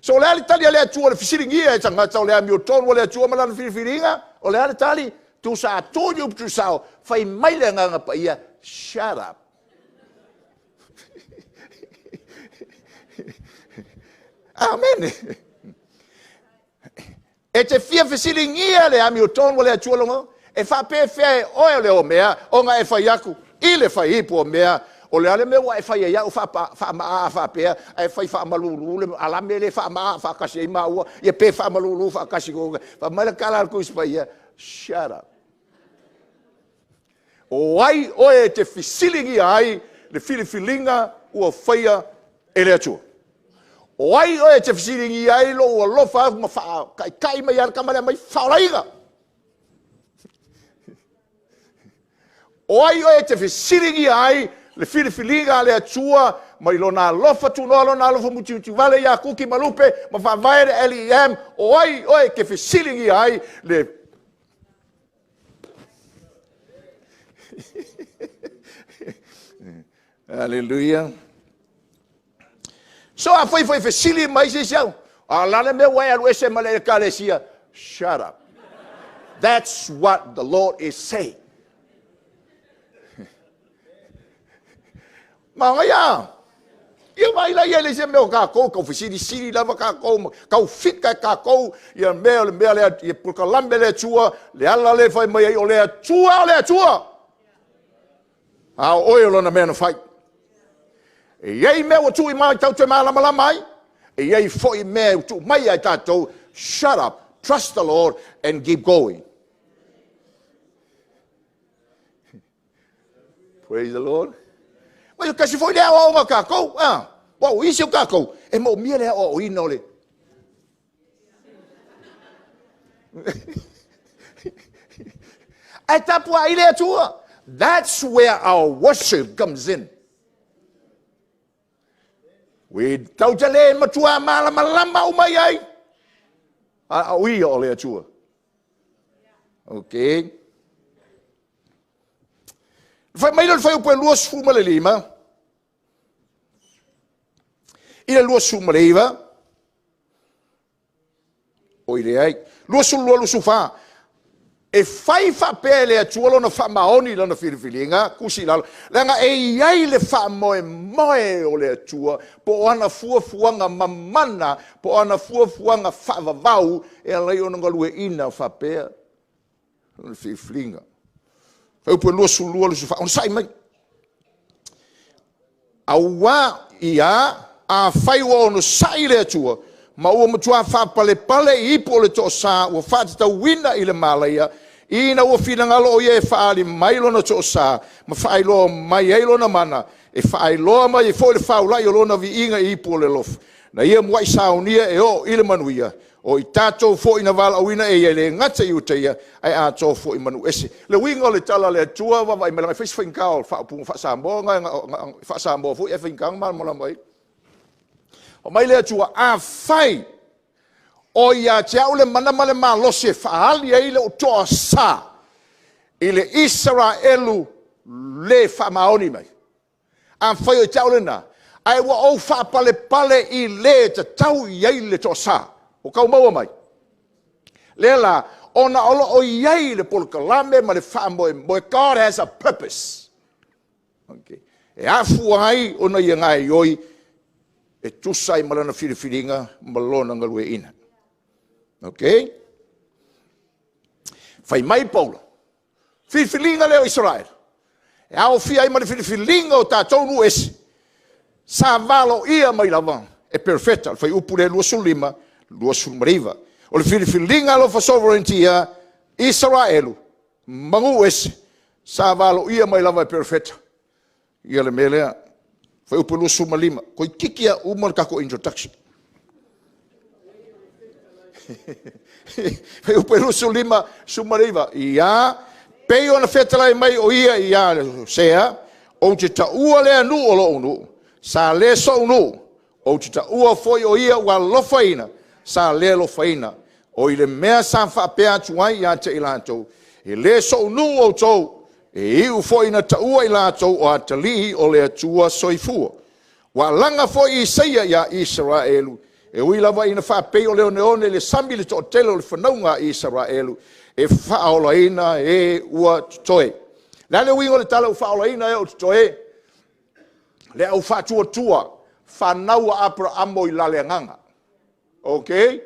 So le ali tali ale atua o le fisiringia e tangata o le ami o tonu o le atua malana firifiringa o le ali tali tu sa atoni upu tu sao fai mai le nganga pa ia shut up. Amen. E te fia fisiringia le ami o tonu o le atua longa e fa pe fe o le o mea o nga e fa yaku I le fa ipu o mea o le ale me wa e fa ya o fa ma fa pe e fa malulu le ala me le fa ma fa kasi ma o e pe fa malulu fa kasi go fa mala kala ku spa ya shut up o ai o e te fisilingi ai le filifilinga o faia ele atu o ai o e te fisilingi ai lo fa ma fa kai mai ar kamale mai fa laiga o ai o e te fisiringi ai, le filifilinga le atua, ma ilo na lofa tu no na lofa muti vale ya kuki malupe, ma fa vai de LEM, o ai o e ke fisiringi ai, le Hallelujah. So a foi fisili mais se jau. A la me wa alu ese male kalesia. Shut up. That's what the Lord is saying. Mangaya. Ia mai la ia le se meu ka ko fisili lava ka ko ka fika ka ko ia mele ia por ka lambele tua le ala le fai mai o le tua. A oilo na mena fai. E iei mea o tui mai tau te malama mai. E iei foi mea o tui mai ai tatou. Shut up, trust the Lord and keep going. Praise the Lord. Mas kasi foi lea o ma kakou. Wa o isi o kakou. E mo mia lea o ino le. Ai tapua ile atua. That's where our worship comes in. We tau te le matua malama umai ai. A ui o le atua. Okay. Fai mai le fai upo lua sfuma le lima. Ina lua sfuma le iwa. O ile ai. Lua sufa. E fai fa pele atua lona fa maoni lona filifilinga. Kusi lalo. Langa e iai le fa moe o le atua. Po ana fuanga mamana. Po ana fuanga fa vavau. E alai ona ngalue ina fa pele. Lona filifilinga. Fai upo lua sufa. On sai mai. Awa ia a fai wa ono sai le atua. Ma ua matua fa pale I po le to sa ua fa ta wina I le malaya ina ua fina ngalo o ye fa ali mai lona to sa ma fa ilo mai ai lona mana e fa ilo mai fo le fa ula lona vi inga I po le lof na ia mo isa unia e o ile manuia o I tato fo ina vala wina e le ngata I uteia ai a to fo I manu ese le winga le tala le tua va vai mela fes fin kaol fa pu fa sambo nga fa sambo fo e fin kang mal mola mai o mai le tua a fai o ia tia ule mana male ma lose faali e ile o toa sa ile Israelu le fa maoni mai a fai o tia ule na ai wa o fa pale I le te tau iei le toa sa o kau maua mai le la ona olo o iei le polkalame ma le fa moe God has a purpose okay e afu ai ona ia ngai oi e tusai malana filifilinga malona ngalue ina. Okay? Fai mai Paulo. Filifilinga leo Israel. E ao fia ai ma filifilinga o tātou nu esi. Sa valo ia mai lava. E perfetta. Fai upure lua sulima, lua sulmariva. O le filifilinga lo fa sovereignty a Israelu. Mangu esi. Sa valo ia mai lava e perfetta. Ia le melea. Fai upo lua sumalima. Koi kikia umal kako introduction. Fai upo lua sumariva. Ia. Pei ona fetalai mai o ia sea. O te taua lea nu o lo unu. Sa le so unu. O te taua foi o ia wa lofaina. Sa le lofaina. O ile mea sa whapea tuai ia te ilantou. E le so unu o tou. E iu foi na taua I lātou o atalihi o le atua soifua. Wa langa foi I seia ia Israelu. E ui lava ina whapei o leo neone le sami le to tele o le whanaunga Israelu. E whaolaina e ua tutoe. Nale wingo le tala u whaolaina e o tutoe. Le au whatuatua. Whanaua Abrahamo I lale nganga. Okay?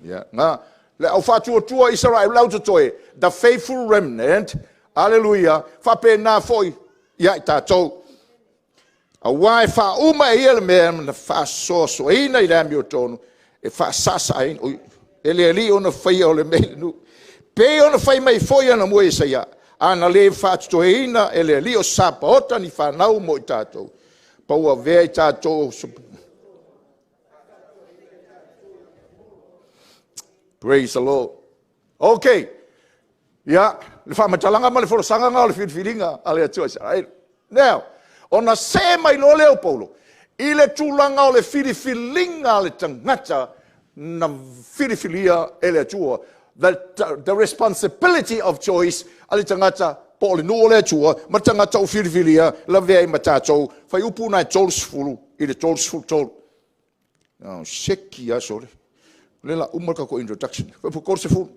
Yeah. Nga. Le au whatuatua Israelu lau tutoe. The faithful remnant. Hallelujah. Fape na foi ia tatou. A wai fa uma ia le mea na fa so ina I le amio tonu. E fa sasa in ele ali ona fai o le mei nu. Pe ona fai mai foi ana mo isa ia. Ana le fa to ina ele ali o sapa ota ni fa nau mo tatou. Pa ua vea I tatou. Praise the Lord. Okay. Yeah. Le fa matalanga ma le folosanga nga o le filifilinga ale atua Israel. Now, ona se mai lo leo Paulo. I le tūlanga o le filifilinga le tangata na filifilia ele atua. The responsibility of choice ale tangata po le nuo le atua ma tangata o filifilia la vea I matatou fai upu na tolsfulu I le tolsfulu tol. Now, seki asore. Lela umarka ko introduction. Fai po korse fulu.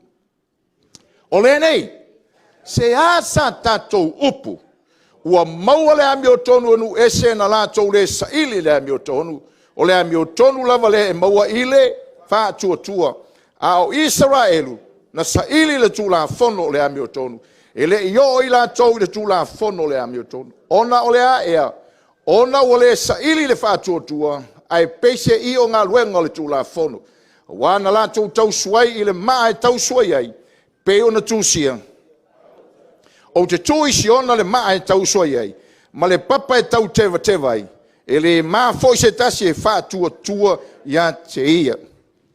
O le nei. Se asa tatou upu, ua maua le amio tonu anu ese na lātou le saili le amio tonu, o le amio tonu lava le e maua ile, wha tua. A o Israelu, na saili le tūla fono le amio tonu, e le io I lātou le tūla fono le amio tonu. Ona o le a ea, ona o le saili le wha tua, ai peise I o ngā luenga le tūla fono. Wana lātou tau suai I le maa tau suai ai, pe ona tūsia. O te tui si ona le maa e tau soa iei, ma le papa e tau teva ai, e le maa foi se tasi e wha tua ia te ia.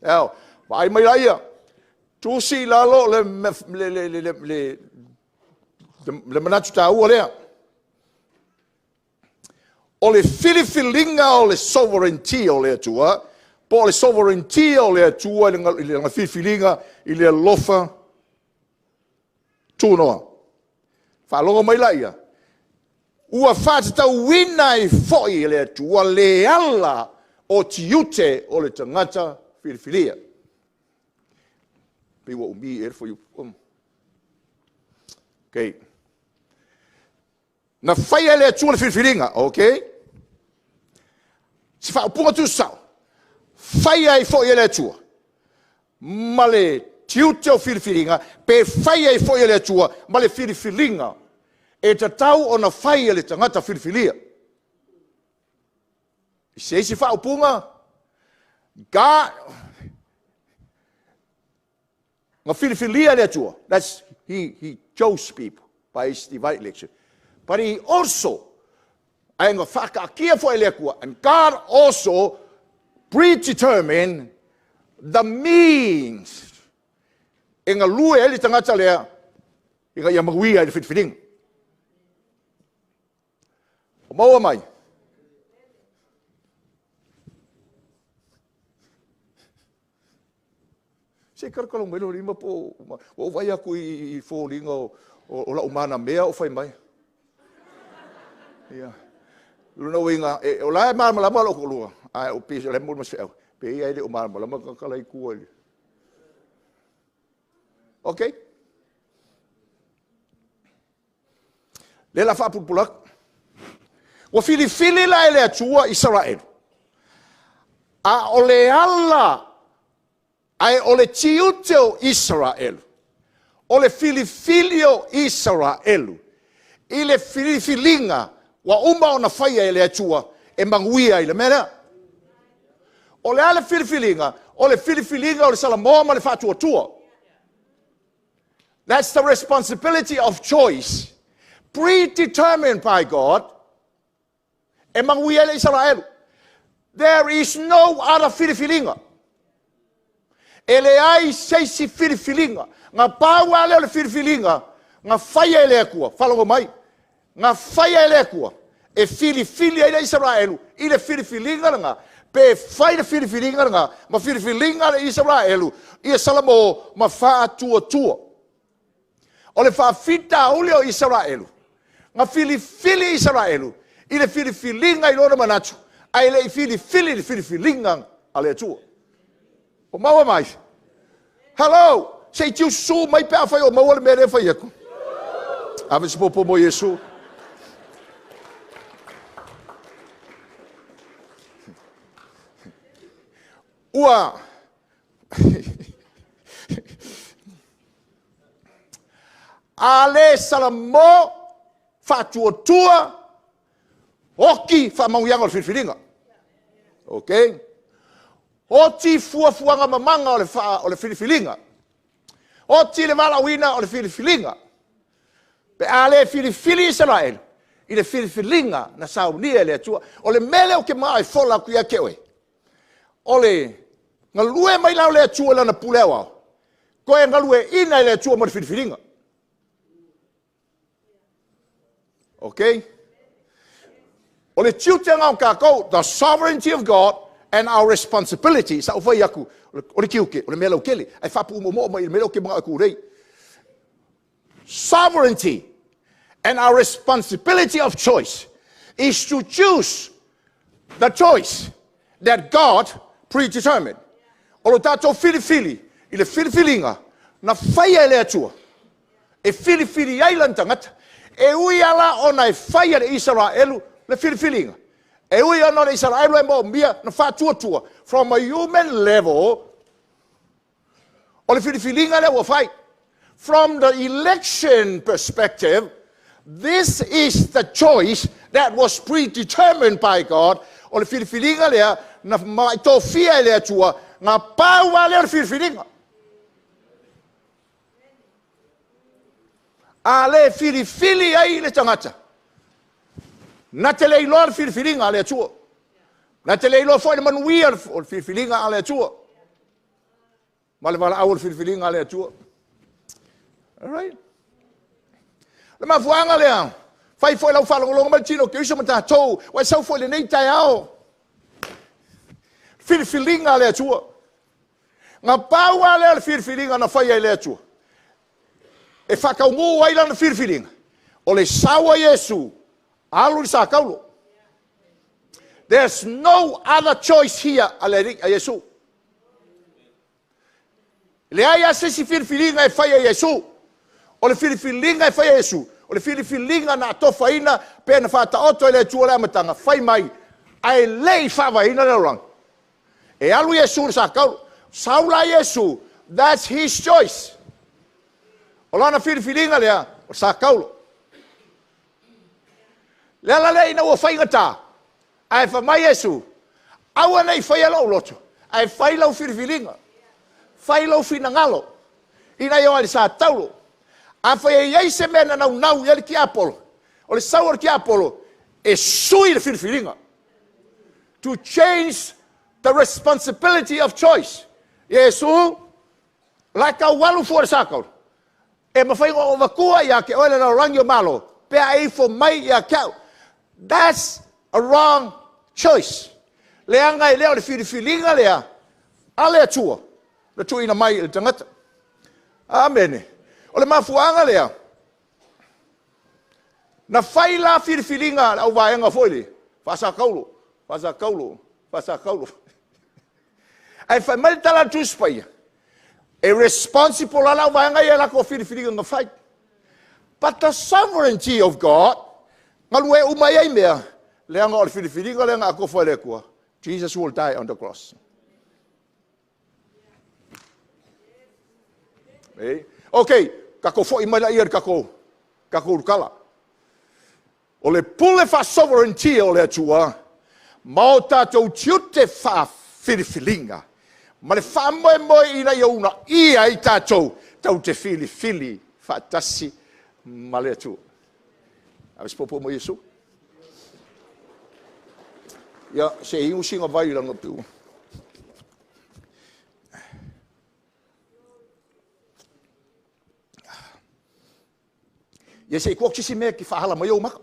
Eo, vai mai laia, tu si lalo le manatu tā ua lea. o le filifilinga o le sovereignty o le atua, po le sovereignty o le atua i le filifilinga i le lofa tūnoa. Whalonga mai laia. Ua whātatau wina i foi le atua le ala o tiute o le tangata filifilia. Piwa umi e for you. Okay. Na whaia le atua le filifilinga, okay? Si whaapunga tu sao. Whaia i foi le atua. Ma le tiute o filifilinga, pe whaia i foi le atua, ma le filifilinga. E ta tau o na whaia le tangata filifilia. I se si whaapunga, nga filifilia le atua. That's, he chose people by his divine election. But he also, and God also predetermined the means. Inga lue eli tangata lea, inga yamaguia ili fitfiling. Maua mai. Se karkalong melo lima po, o vai aku I fōlinga o la umana mea o fai mai. Ia. Luna winga o la ma malama lo kolua. Ai o piso le mo maseo. Pe ia ile o ma malama ka kua ile. Okay? Le la fa pulpulak. Wa fili la ile atua Israel. A ole alla ai ole tiuteo Israel. Ole filifilio Israel. Ile filifilinga wa uma ona whaia ele atua e manguia ile mena. Ole ale filifilinga, ole le Samoa ma le whatua tua. That's the responsibility of choice, predetermined by God. E manguia ele Israel. There is no other filifilinga. Ele ai seisi filifilinga. Nga paua le filifilinga. Nga whaia ele akua. Whalongo mai. Nga whaia ele akua. E filifilia ele Israelu. I le filifilinga nga. Pe whai le filifilinga nga. Ma filifilinga le Israelu. I salamo ma wha tua. O le wha fita uli o Israelu. Nga filifili Israelu. I le filifilinga I lona manatu. Ai le filifilinga ale tua. O maua mai. Hello. Sei tiu su mai pe afai o maua le mere fai aku. Ave se popo mo Yesu. Ua. Ale salamo fatua tua oki fa mauianga o filifilinga. Okay? Oti fuafuanga mamanga o le filifilinga. Oti le malawina o le filifilinga. Pe ale filifili Israel. I le filifilinga na saunia le atua. O le mele o ke mai fola kuia kewe. O le ngalue mai lau le atua lana pulewa. Koe ngalue ina le atua mo le filifilinga. Okay? O le tiutenga o kako, the sovereignty of God and our responsibility. Sa ufai aku, o le kiuke, o le mele o kele. Ai fapu umomo mai le mele o ke mga aku rei. Sovereignty and our responsibility of choice is to choose the choice that God predetermined. O lo tato filifili, I le filifilinga, na whaia ele atua. E filifili ailan tangata. E ui ala o na whaia le Israelu, le filifilinga. E ui ana le Israelu e mo mia na whatua. From a human level, o le filifilinga le wa whai. From the election perspective, this is the choice that was predetermined by God. O le filifilinga lea, na maitofia lea tua, na paua lea le filifilinga. A le filifili ai le tangata. Na te leiloa le filifilinga le tua. Na te leiloa foi le manuia o le filifilinga le tua. Ma le vala au le filifilinga le tua. All right. Le mafuanga lea, Fai foi lau whalongolonga mai tino ke usa mata tau. Wai sau foi le nei tai ao. Whiriwhiringa le atua. Ngā pāua lea le whiriwhiringa na whai ai le atua. E whakaungu ai lana whiriwhiringa. O le sawa Yesu. Alu ni sa kaulo. There's no other choice here a Yesu. Le ai asesi whiriwhiringa e whai a Yesu. O le whiriwhiringa e whai a Yesu. O le whiriwhiringa na atofaina pe na whataoto e le atua le amatanga. Whai mai. Ai lei whawaina le orang. E alu Yesu ni sa kaulo. Saula Yesu. That's his choice. O lana whiriwhiringa lea. O sa kaulo. Lea lei na ua whaingata. Ai whamai Yesu. Aua nei whai alau loto. Ai whai lau whiriwhiringa. Whai lau whinangalo. Ina iau ali sa taulo. A whai e se mena nau iali ki Apolo. O le sauar ki Apolo. E sui le whiriwhiringa. To change the responsibility of choice. Yesu. Laka walu fuare sakau. E mawhainga o wakua ia ke oele na rangi o malo. Pea ei fo mai ia kau. That's a wrong choice. Leanga i leo le whiriwhiringa lea. Ale atua. Le tuina mai le tangata. Amen. O le mafuanga lea. Na whaila whiriwhiringa au vaenga foile. Fasa kaulo. Fasa kaulo. Fasa kaulo. Ai whai mai tala tuspai. A responsible ala vaenga ia lako whiriwhiringa nga whai. But the sovereignty of God. Ngalue umai ai mea. Leanga o le whiriwhiringa leanga ako whai le kua. Jesus will die on the cross. Okay, kako fo i mai la ia kako urkala. O le pule fa sovereignty o le atua, mao tātou tiute fa whiriwhiringa. Ma le wha moe ina i una ia i tātou tau te whili fa tasi ma le atua. Awes popo mo Yesu. Ia, se ingu singa vai langa piu. Ia se kuok sisi mea ki whahala mai au maka.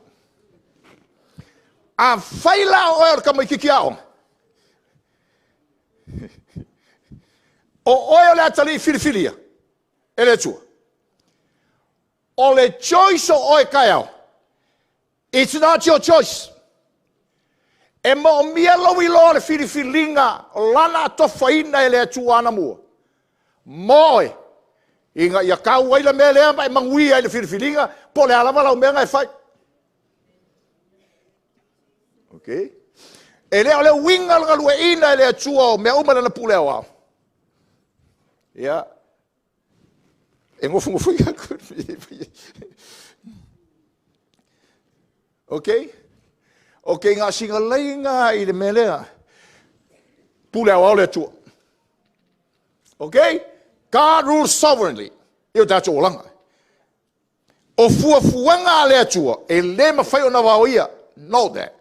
A whaila o ea ka mai kiki ao. O oe le atali whiriwhiria. E le tua. O le choice o oe kai ao. It's not your choice. E mo mia lowi lo le whiriwhiringa lana tofaina e le tua ana mua. Moe. Inga ia kau ai la mea lea mai mangui ai le whiriwhiringa po le alawa lau mea ngai whai. Okay. E lea o le winga ngalue ina e le atua o mea umana na pule au au. Ia. E ngofu ia kur. Okay. Okay, ngā singa leinga i le mea lea. Pule au au le atua. Okay. God rules sovereignly. Io tātou o langa. O fuafuanga le atua. E le mawhai o na wao ia. Know that.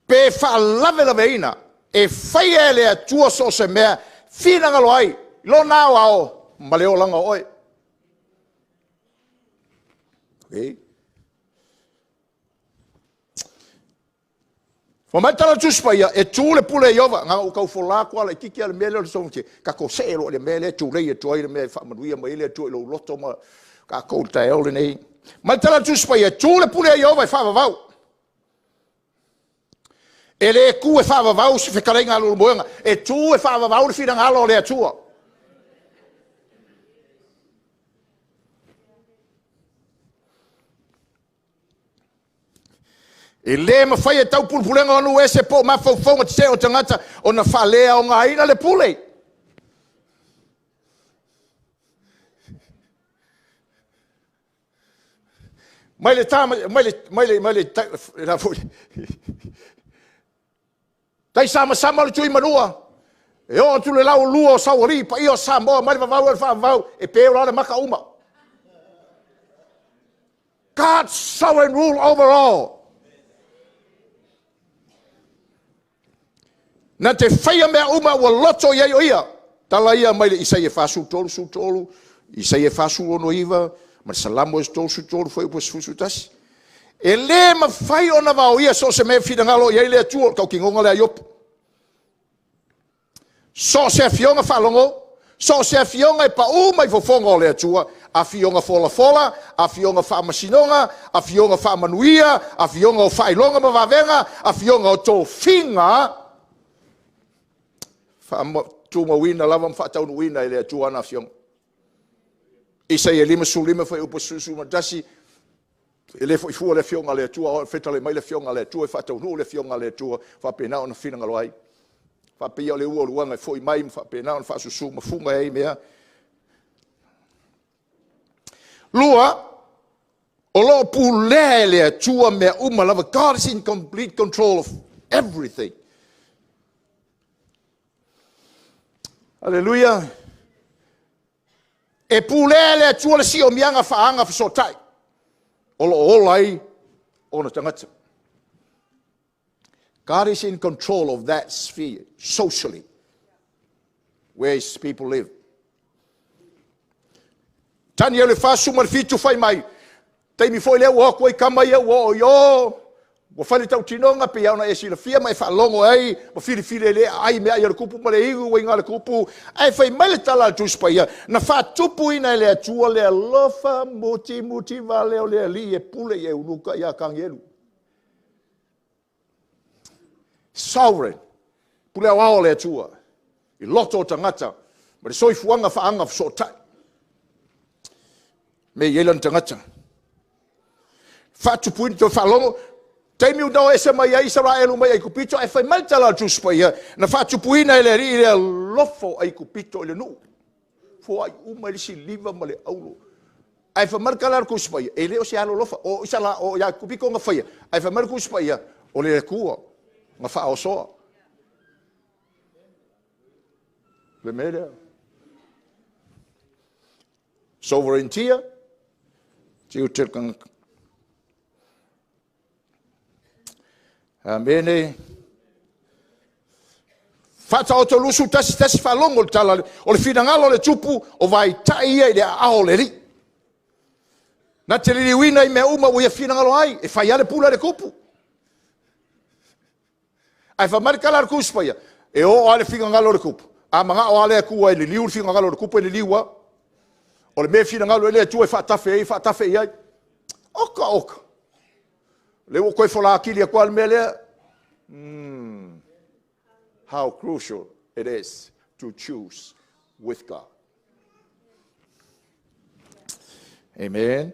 Pe wha lave ina. E whai e le atua so se mea. Whina ngalo ai. Lo nao ao. Ma leo langa oi. Okay. Wa mai tala tuspa ia, e tūle pule iova, ngā ukau whola kua la kiki ale mele o le songi, ka ko se elo le mele, tūle ia tuai le mele, whamanuia mai le tuai lo loto ma, ka kou ta eo le nei. Mai tala tuspa ia, tūle pule iova e whavavau. E le ku e whavavau si whikarenga alo moenga, e tū e whavavau le whina ngalo le atua. E le mawhai e tau pulpulenga anu e se po mawhauwhaunga te se o tangata o na whalea o ngā ina le pule. Mai le tā, mai le tā fui. Tai sama le tui manua. E o tu le lau lua o sawari, pa i o Samoa, mai le wawau, e peo la le maka uma. God's sovereign rule over all. Na te whaia mea uma ua loto iai o ia. Tala ia mai le isai e whasu tolu. Isai e whasu ono iwa. Ma salamu e tolu foi upo susu tasi. E le mawhai o na wau ia so se me whingalo ia le atua kau ki ngonga le aiopu. So se fionga whalongo, so se fionga e pa mai fofonga o le atua, a fionga fola, a fionga whamasinonga, a fionga whamanuia, a fionga o whailonga mawawenga, a fionga o tō whinga, tūma wina lava mwhataunu wina i le atua na fionga. Isa e lima whai upa susu matasi, e le fo fua le fionga le atua, fetale mai le fionga le atua, e whataunu le fionga le atua, whapena o na whinanga loai. Whapea le ua luanga, e fo mai whapena o na whasusu mafunga e mea. Lua, o lo pulea le atua mea lava. God is in complete control of everything. Hallelujah. E pulea le atua le si o mianga whaanga whasotai. O lo olai o na tangata. God is in control of that sphere, socially, where his people live. Tani ele fasu marfitu fai mai. Taimi foi le o ko kama ia o yo. Mo fale tau tinonga pe ia na esi la fia mai fa longo ai, mo fili le ai me ai le kupu ma le igu winga le kupu. Ai fai mai le tala tu spaia. Na fa tupu ina le atua le lofa muti vale o le ali e pule e unuka ia kangelu. Sovereign. Pule au le atua. I loto tangata. Ma le soifuanga faanga fsotai. Me yelan tangata. Fatu punto falongo. Taimi udao ese mai ai Israelu mai ai kupito e fai malta la tuspaia. Na fatu puina ele ri le lofo ai kupito le nu. Fo ai uma si liva male aulo. Ai fa marka la kuspaia. Ele o sia lo lofa o isala o ya kupiko nga faia. Ai fa marka kuspaia o le kua. Nga fa o so. Le mele. Sovereignty. Tiu terkan. Amene. Fata o to lusu tasi falongo tala o le finangalo le tupu o vai tai e le ao le ri. Na te li wina I me uma o ia finangalo ai e fai ale pula le kupu. Ai fa marka la kuspa ia e o ale finangalo le kupu. A manga o ale ku ai le liu finangalo le kupu le liua. O le me finangalo le tu e fa tafe ai. Oka. Le o koe fola akili a kwa mele. How crucial it is to choose with God. Amen.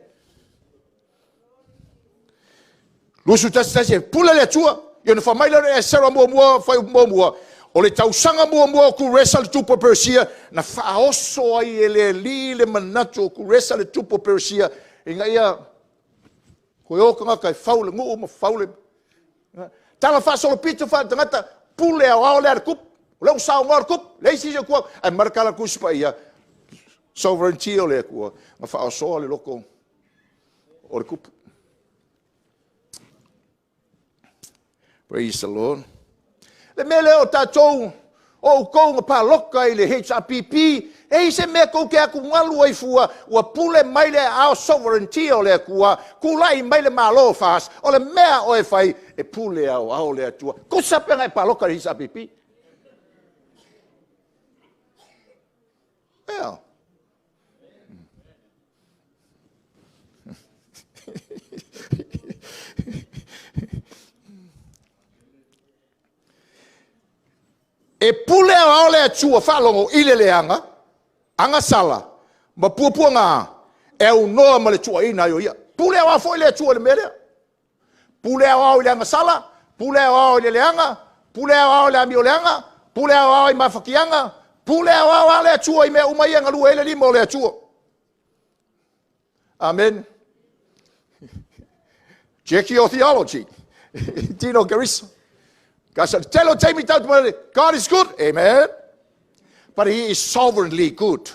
Lusu tasi pula le tua. Yo na famaila e sera mua fai mua. O le tausanga mua ku resa le tupo persia na faoso ai ele li le manato ku resa le tupo persia. Inga ia koe o kanga kai faule ngu ma faule. Tala fa solo pito fa tangata pule ao le kup. Le usao ngor kup. Le isi ko ai marka la kuspa ia. Sovereignty o le ko. Ma fa so le loko o le kup. Praise the Lord. Le mele o tatou o ko pa loka I le HRPP. E se me ko ke aku ngalu ai fua ua pule mai le ao sovereignty o le kua kulai mai le malo fas o le mea o e fai e pule ao le atua ko sapenga e paloka hisa pipi yeah. E pule ao le atua falongo I le leanga anga sala, ma pua ngā, e unoa ma le tua ina yo ia. Pule au foi le tua le mere. Pule au le anga sala, pule au le leanga, pule au le amio leanga, pule au I mafakianga, pule au le tua I me umai anga lua ele limo le tua. Amen. Check your theology. Dino Garissa. God is good. Amen. But he is sovereignly good.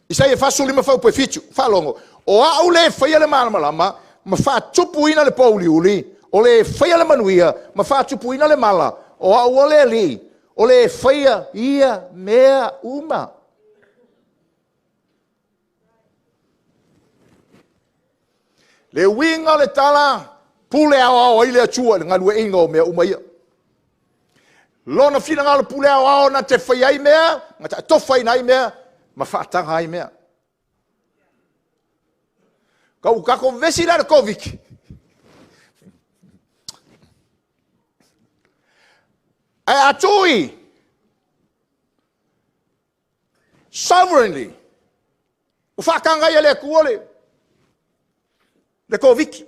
Isaia fasu lima fau pe fitu, falongo. O au le faia le malama, ma fa tupu ina le pauli uli, o le faia le manuia, ma fa tupu ina le mala, o au le li, o le whaia ia mea uma. Le winga le tala, pule ao i le atua, le nganu e inga o mea uma ia. Lona fina ngala pule ao na te whaia i mea, ngata tofa i nai mea, ma whaatanga ai mea. Kau kako vesi la koviki. Ai atui. Sovereignly. O whakanga ia le kuole. Le koviki.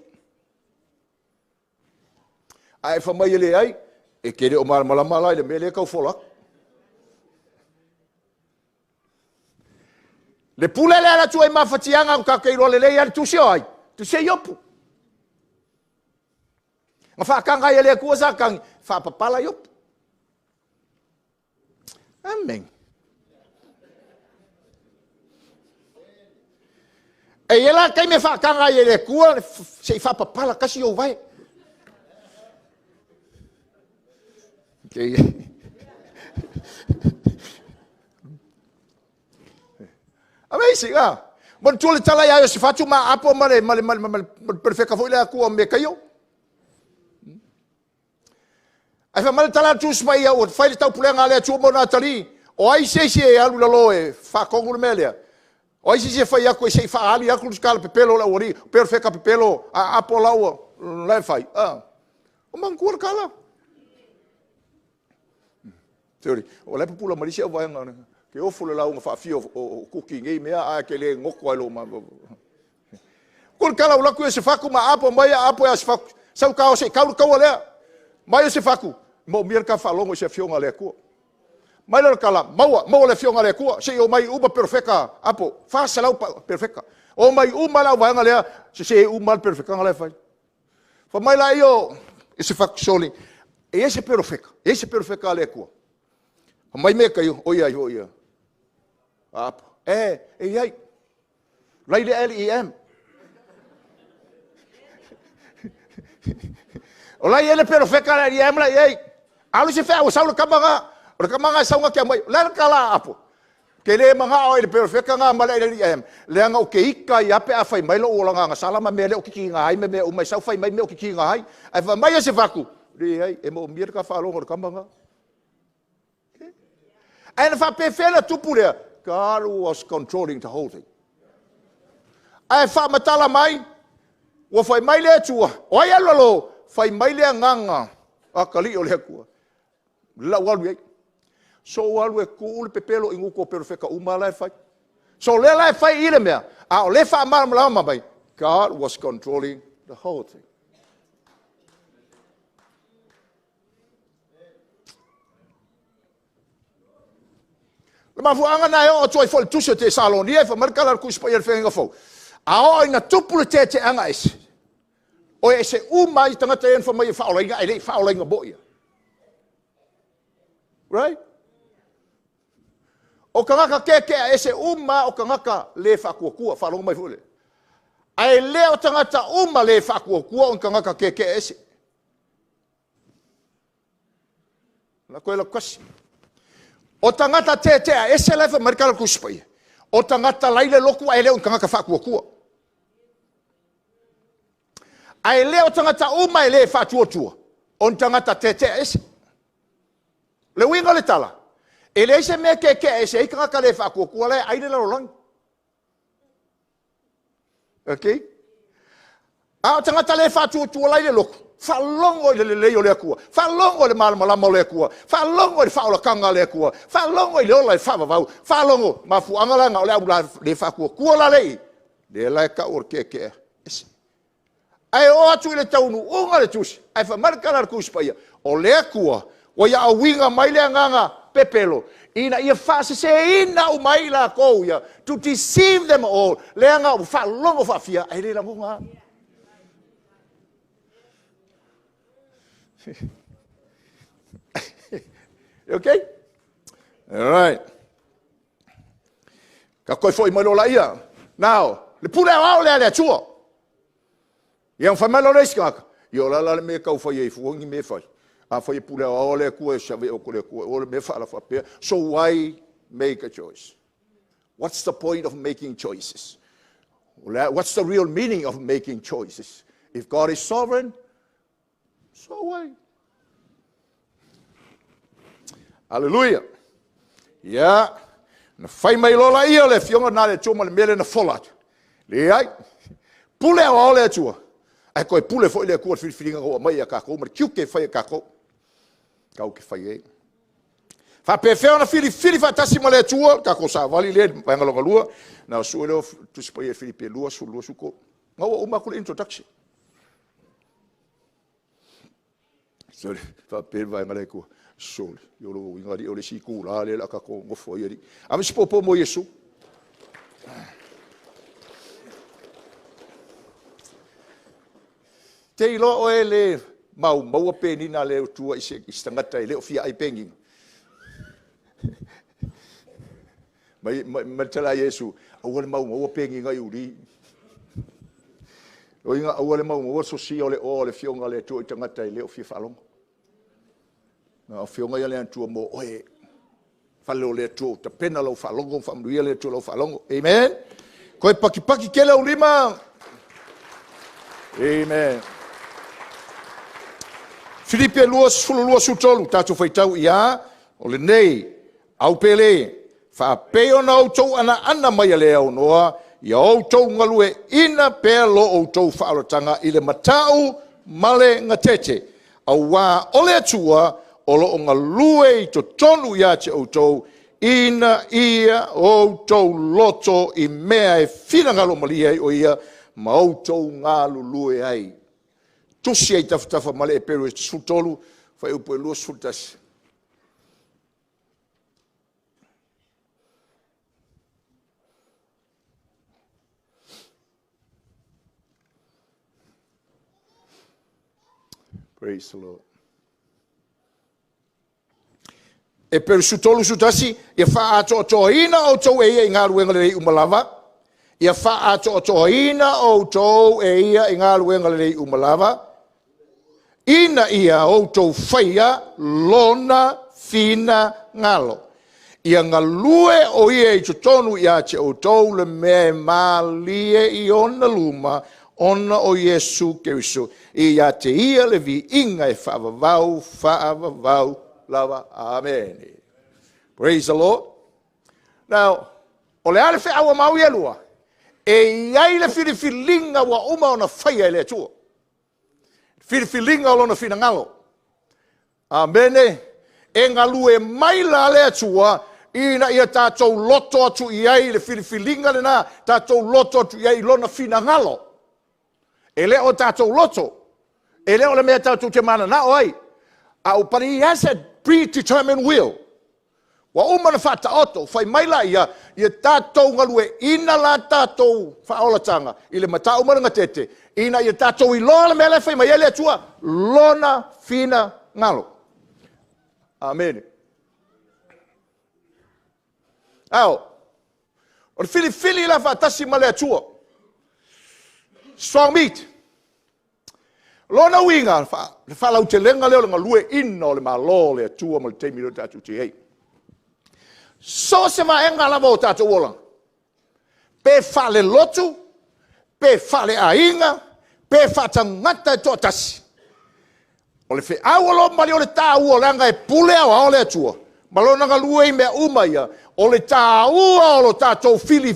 Ai whamai le ai. E kere o malama le mele kau folak. Le pule le ala tua i mawhatianga o kakeiro le lei ali tusio ai. Tusio iopu. Nga whakanga ia le kua sa kangi. Whapapala iopu. Amen. E ela kai me whakanga ia le kua. Se whapapala kasi o vai. Okay. Amazing, ah. Mon tole tala ya se fatu ma apo male perfeka foi la ku me kayo. Ai fa mal tala tu spai ya o fai tau pulenga le tu mo na tali. O ai se alu la loe fa kongu melia. O ai se fai ya ko se fa ali ya ku skala pepelo la ori perfeka pepelo a apo la o la fai. Ah. O man kur kala. Teori. O le pula marisia vai ngana. Ke ofu le launga whaafio o kuki ngei mea a ke le ngoko ai lo ma. Kul kala ula ku se faku ma apo mai apo ya se faku. Sau kao se kau kau lea. Mai se faku. Mo mir ka falongo se fionga le ku. Mai le kala mau le fionga le ku. Se o mai uba perfeka apo. Fa salau perfeka. O mai uma la vai ngale se uma perfeka ngale fai. Fa mai la io se faku soli. E ese perfeka. Ese perfeka le ku. Mai me kai o ia. Apo. Ai. Lai le LEM. O lai ele perfeka le LEM la ai. Alu se fa o saula kamanga. O kamanga saunga ke mai. La kala apo. Ke le manga o ele perfeka nga mala le LEM. Le nga o ke ika ia pe a fai mai lo o nga salama me le o kiki nga ai me o mai sau fai mai me o kiki nga ai. Ai fa mai se vaku. Ri ai e mo mir ka fa lo o kamanga. And if I pay fair to put there, God was controlling the whole thing. I found matala mai, wa fai mai le tua, o ia lolo, fai mai le nganga, a kali o le kua. La walu so walu e ku le pepelo ingu ko perfeka uma la fai. So le la fai ile mea, a le fa ma mai. God was controlling the whole thing. Ma fu anga na o toi fol tuso te salon nie fa markala ku spa yer fenga fo. A o ina tupu te anga is. O ese mai tanga te en fa mai fa olinga ele fa olinga boia. Right? O kanga ke ese ma o kanga le fa ku fa longa mai fule. Ai le o tanga le fa ku o kanga ke ese. La koela kwasi. O tangata te ese lefa marikala kuspai. O tangata laile loku ai leo kanga fa kua. Ai leo tangata uma ele fa tua. On tangata te ese. Le winga le tala. Ele ese me ke ese i kanga le fa kua le ai le long. Okay? A tangata le fa tua laile loku. Fa longo le leo le kua. Fa longo le malama le kua. Fa longo le fa o kanga le kua. Fa longo le ola fa va. Fa longo ma fu angala nga le fa kua la le. Le la ka or ke. Ai o atu le taunu o le tusi. Ai fa marka la kuspaia. O le kua. O ya winga mai le nganga pepelo. Ina ia fa se ina o mai la ko ya to deceive them all. Le nga fa longo fa fia. Ai le la nga. Okay? All right. Ka koi foi mai lola ia. Now, le pula au le tua. Ia fa mai lola iska. Yo la me ka foi e fuongi me fai. For so why make a choice? What's the point of making choices? What's the real meaning of making choices? If God is sovereign, so why? Hallelujah. Yeah. Na fai mai lola ia le fionga na le tuma le mele na folat. Le ai. Pule o le tua. Ai koe pule foi le kua filinga o mai a kako, ma kiu ke fai a kako. Kau ke fai e. Fa pefeo na fili fa tasi ma le tua, kako sa vali le pangalonga lua. Na su le tu spai e fili pe lua su lua suko. Ngau o ma kule introduction. Sorry, fa pe vai ngale ku. Sol, yo lo ingari o le siku la le la kako ngo foi ri. Ame si popo mo Yesu. Te ilo o ele mau pe ni na le tua ise istangata le o fia ai pengi. Mai tala Yesu, o mau pengi ngai uri. O inga o le mau so si o le fionga le tua istangata le o fia falong. Na fionga ia le antua mo oe falo le tua ta pena lo falongo famluia le tua lo falongo. Amen. Koe paki kele o lima. Amen. Filipe lua sutolu tatu faitau ia o le nei au pele fa peo na outou ana mai le au noa ia outou ngalue ina pe lo outou faalotanga i le matau male ngatete au wa ole atua o lo ngalue i to tonu ia te outou ina ia outou loto i mea e fina ngalo malia o ia ma outou ngalu lue ai. Tusi ai tafa male e peru e sutolu, fai upo e lua sultas. Praise the Lord. E peru sutolu sutasi, ia faa ato ina o tau e ia i ngā ruenga le umalava. Ia faa ato ina o tau e ia i ngā ruenga le umalava. Ina ia outou faia lona fina ngalo. Ia ngalue o ia i tutonu ia te outou le mea malie i ona luma ona o Yesu Keriso. Ia te ia le vi inga e whaavavau lava. Amen. Praise the Lord. Now, o le ale whi awa mau ia lua. E iai le whiriwhilinga wa uma ona faia le tua. Filifilinga o lona fina ngalo. Amene, e ngalu e maila le atua, ina ia tātou loto atu iai le filifilinga le nā, tātou loto atu iai lona fina ngalo. E leo tātou loto, e leo le mea tātou te mana na oi, au pari he has a predetermined will. Wa umana whata oto, whai maila ia tātou ngalu e ina la tātou whaolatanga, i le mata umaranga tete, ina ia tātou i loa mele whai mai ele atua, lona fina ngalo. Amen. Au, o le fili la whatasi male atua. Strong meat. Lona winga, le whalau te lenga leo le ngalue ina o le malo le atua ma le teimi lo tātou te hei. So se ma enga lava o tātou ola. Pe whale lotu, pe whale ainga, pe whatangata e tōtasi. O le whi awalo mali o le tā ua langa e pule awa o le atua. Malona ngalue i mea umaia, o le tā ua o lo tātou fili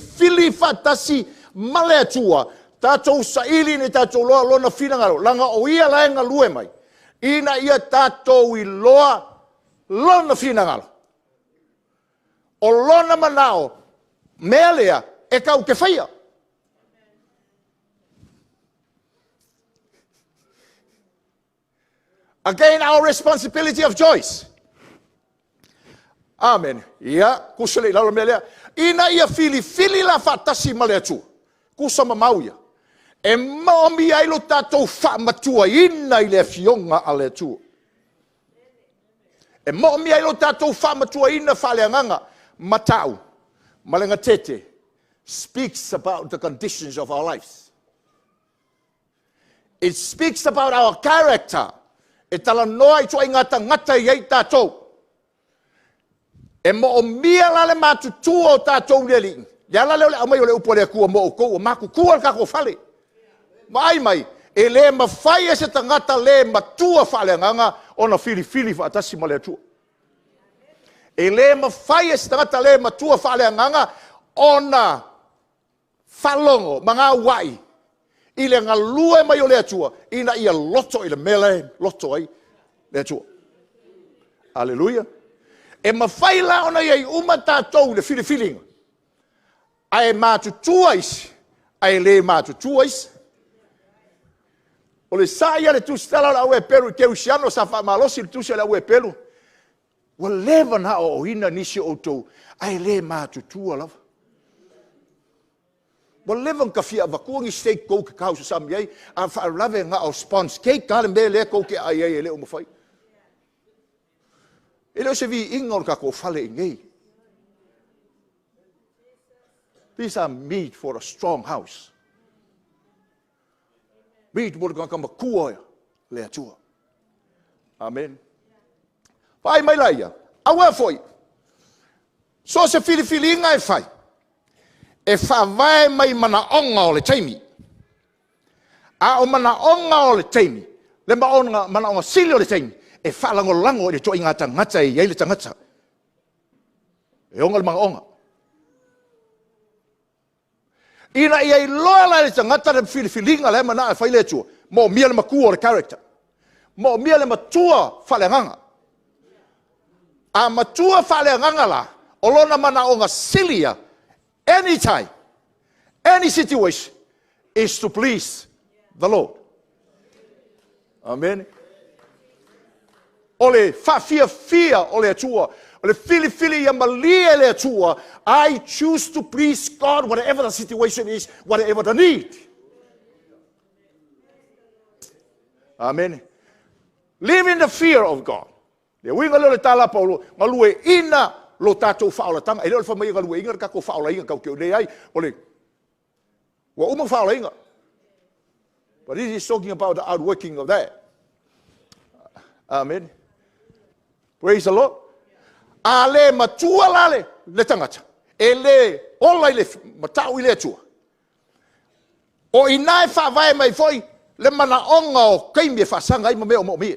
whatasi male atua. Tātou saili ni tātou loa lona whina ngaro. Langa o ia la enga lue mai. Ina ia tātou i loa lona whina ngaro. O lona manao, mea lea, e kau ke whaia. Again, our responsibility of choice. Amen. Ia, kusele lalo mea lea. Ina ia fili la whatasi male atu. Kusa mamau ia. E maomi ailo tātou whamatua ina i le fionga a le atu. E maomi ailo tātou whamatua ina whaleanganga. Matau, malenga tete, speaks about the conditions of our lives. It speaks about our character. E tala noa I tua ingata ngata I ei tātou. E mo o mia la le mātutua o tātou le li. Le ala leo le amai o le upo le kua mo o kou o maku kua kako whale. Mai, e le mawhai e se tangata le matua whale nganga o na fili whaatasi ma le atua. E le mawhai e se tangata le matua whale nganga o na whalongo, mga wai. I le ngalua mai o le atua, ina ia loto I le mele, loto ai le atua. Aleluia. E mawhai la ona iei uma tātou le fili. Ai mātutua isi, ai le mātutua isi. O le sa ia le tustala la ue peru, te usiano sa wha malosi le tusia la ue peru. Wa lewa na o ina nisi o tau, ai le mātutua lava. Wa lewa ka fia wakuangi steak kou ke kausa sami ai, a wha lave nga o spons cake, kale me le kou ke ai ai le o mawhai. E leo se vi ingor ka ko fale ingei. These are meat for a strong house. Meat mo ka makua le atua. Amen. Pai mai laia. Awa foi. So se fili ngai fai. E fa vai mai mana onga o le taimi. A o mana onga o le taimi. Le mana onga sili o le taimi. E fa lango le to ingata ngata e ile tangata. E onga le mga onga. Ina ia loa la le tangata le filifilinga le mana fai le tua. Mo mia le makua o le character. Mo mia le matua falenganga. A matua falenganga la. O lona mana onga silia. Anytime. Any situation. Is to please the Lord. Amen. O le fia o le atua. O le fili ia malia le atua. I choose to please God whatever the situation is, whatever the need. Amen. Live in the fear of God. Le winga le tala paulo, ngalue ina lo tatou faaolatanga. E leo le famai ngalue inga kako faolainga kau ke le ai. O le wa uma faolainga. But it is talking about the outworking of that. Amen. Praise the Lord. A le matua lale le tangata. E le ola le matau I le atua. O inai whawai mai foi le mana onga o kaimi e whasanga ima mea o mo mea.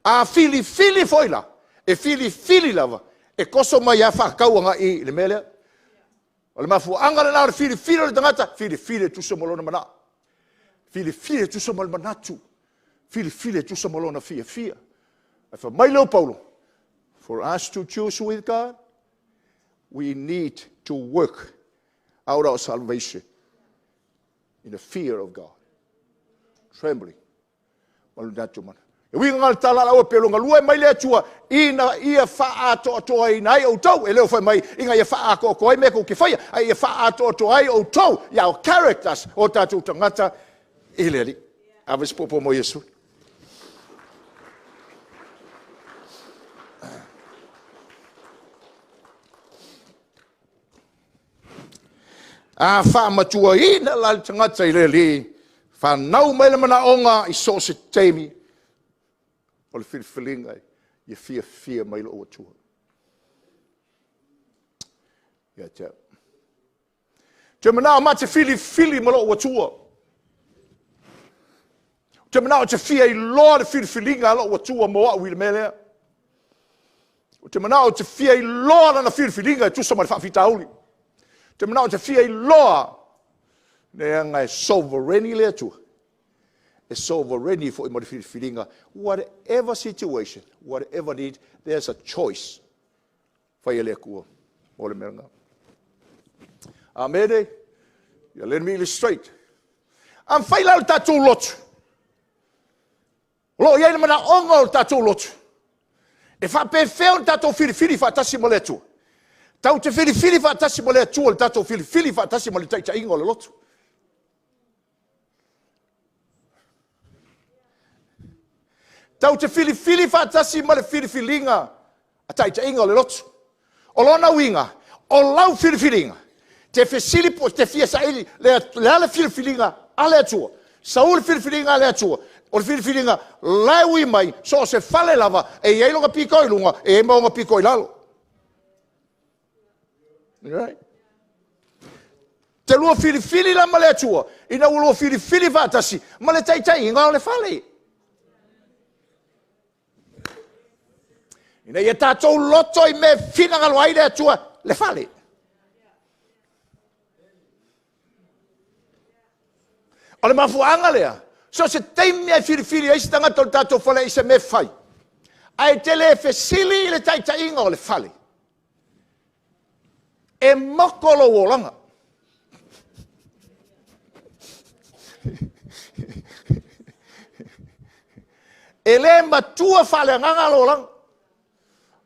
A fili foi la. E fili lava. E koso mai a whakaua I le mea lea. O le mafu anga le nao le fili le tangata. Fili tuso molona mana. Fili tuso molona manatu. Fili tuso molona fia. For Milo Paulo, for us to choose with God, we need to work out our salvation in the fear of God. Trembling. We ngal tala la pelo ngalue mai le tua ina ia fa ato ai nai o tau e leo fa mai inga ia fa ko ai me ko ke fa ia fa ato ai o tau ia characters o tatu tangata ileli aves popo mo Yesu. A wha matua ina la tangata I le wha nau mai le mana onga I so se teimi o le whiwhilinga I fia mai lo o atua. Ia tea. Te mana o ma te fili ma lo o atua. Te mana o te fia I loa le whiwhilinga lo o atua mo au I le melea. Te mana o te fia I loa na whiwhilinga tu sama le whawhitauli. Te mana te fia I loa ne anga e sovereignty le atua. E sovereignty for I filinga. Whatever situation, whatever need, there's a choice. Fai ele kua. O le meranga. Amene. Ya let me illustrate. Am fai lau tatou lotu. Lo ia le mana onga o tatou lotu. E fa pe feo tatou fili fa tasi mo le atua. Tau te fili whaatasi mo le atua le tatou fili whaatasi mo le taita ingo le lotu. Tau te fili whaatasi mo le filifilinga a taita ingo le lotu. O lona winga, o lau filifilinga. Te fesilipo, te fia sa ili, le ale filifilinga a le atua. Saul filifilinga a le atua. O le whiriwhiringa, laui mai, so se whale lava, e eilonga piko i lunga, e maunga piko i lalo. Right? Te lua whiriwhiri la ma le atua, ina ulua whiriwhiri whātasi, ma le taitai inga o le whale. Ina ia tātou loto i me whinangalo ai le atua, le whale. O le mafuanga lea, so se teimi ai whiriwhiri eisi tangata o le tātou whale i se me whai. Ai te le whesili i le taitai inga o le whale. E makolo o langa. E le matua whale nganga lo langa.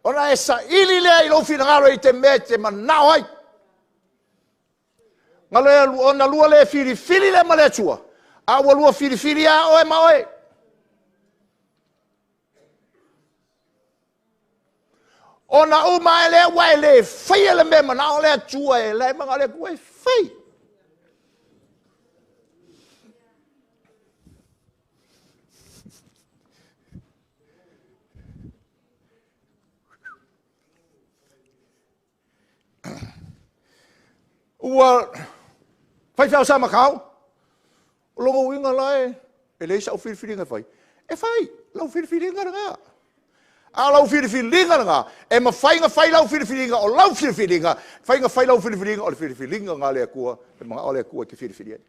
Ona e sa ili lea i lo whinangalo i te mea te manao ai. Ngalo ona lua le whiriwhiri le ma le atua. A ua lua whiriwhiri a oe ma oe. Ona uma e le wai le whai e le me manao le atua e le manga le kua e whai. Ua whai whiau sa makau. Longo winga lai. E le isa o whiriwhiringa whai. E whai, lau whiriwhiringa nga. A lau whiriwhiringa nga. E ma whainga whai lau whiriwhiringa o lau whiriwhiringa. Whainga whai lau whiriwhiringa o le whiriwhiringa ngā lea kua. E mga o lea kua ki whiriwhiringa.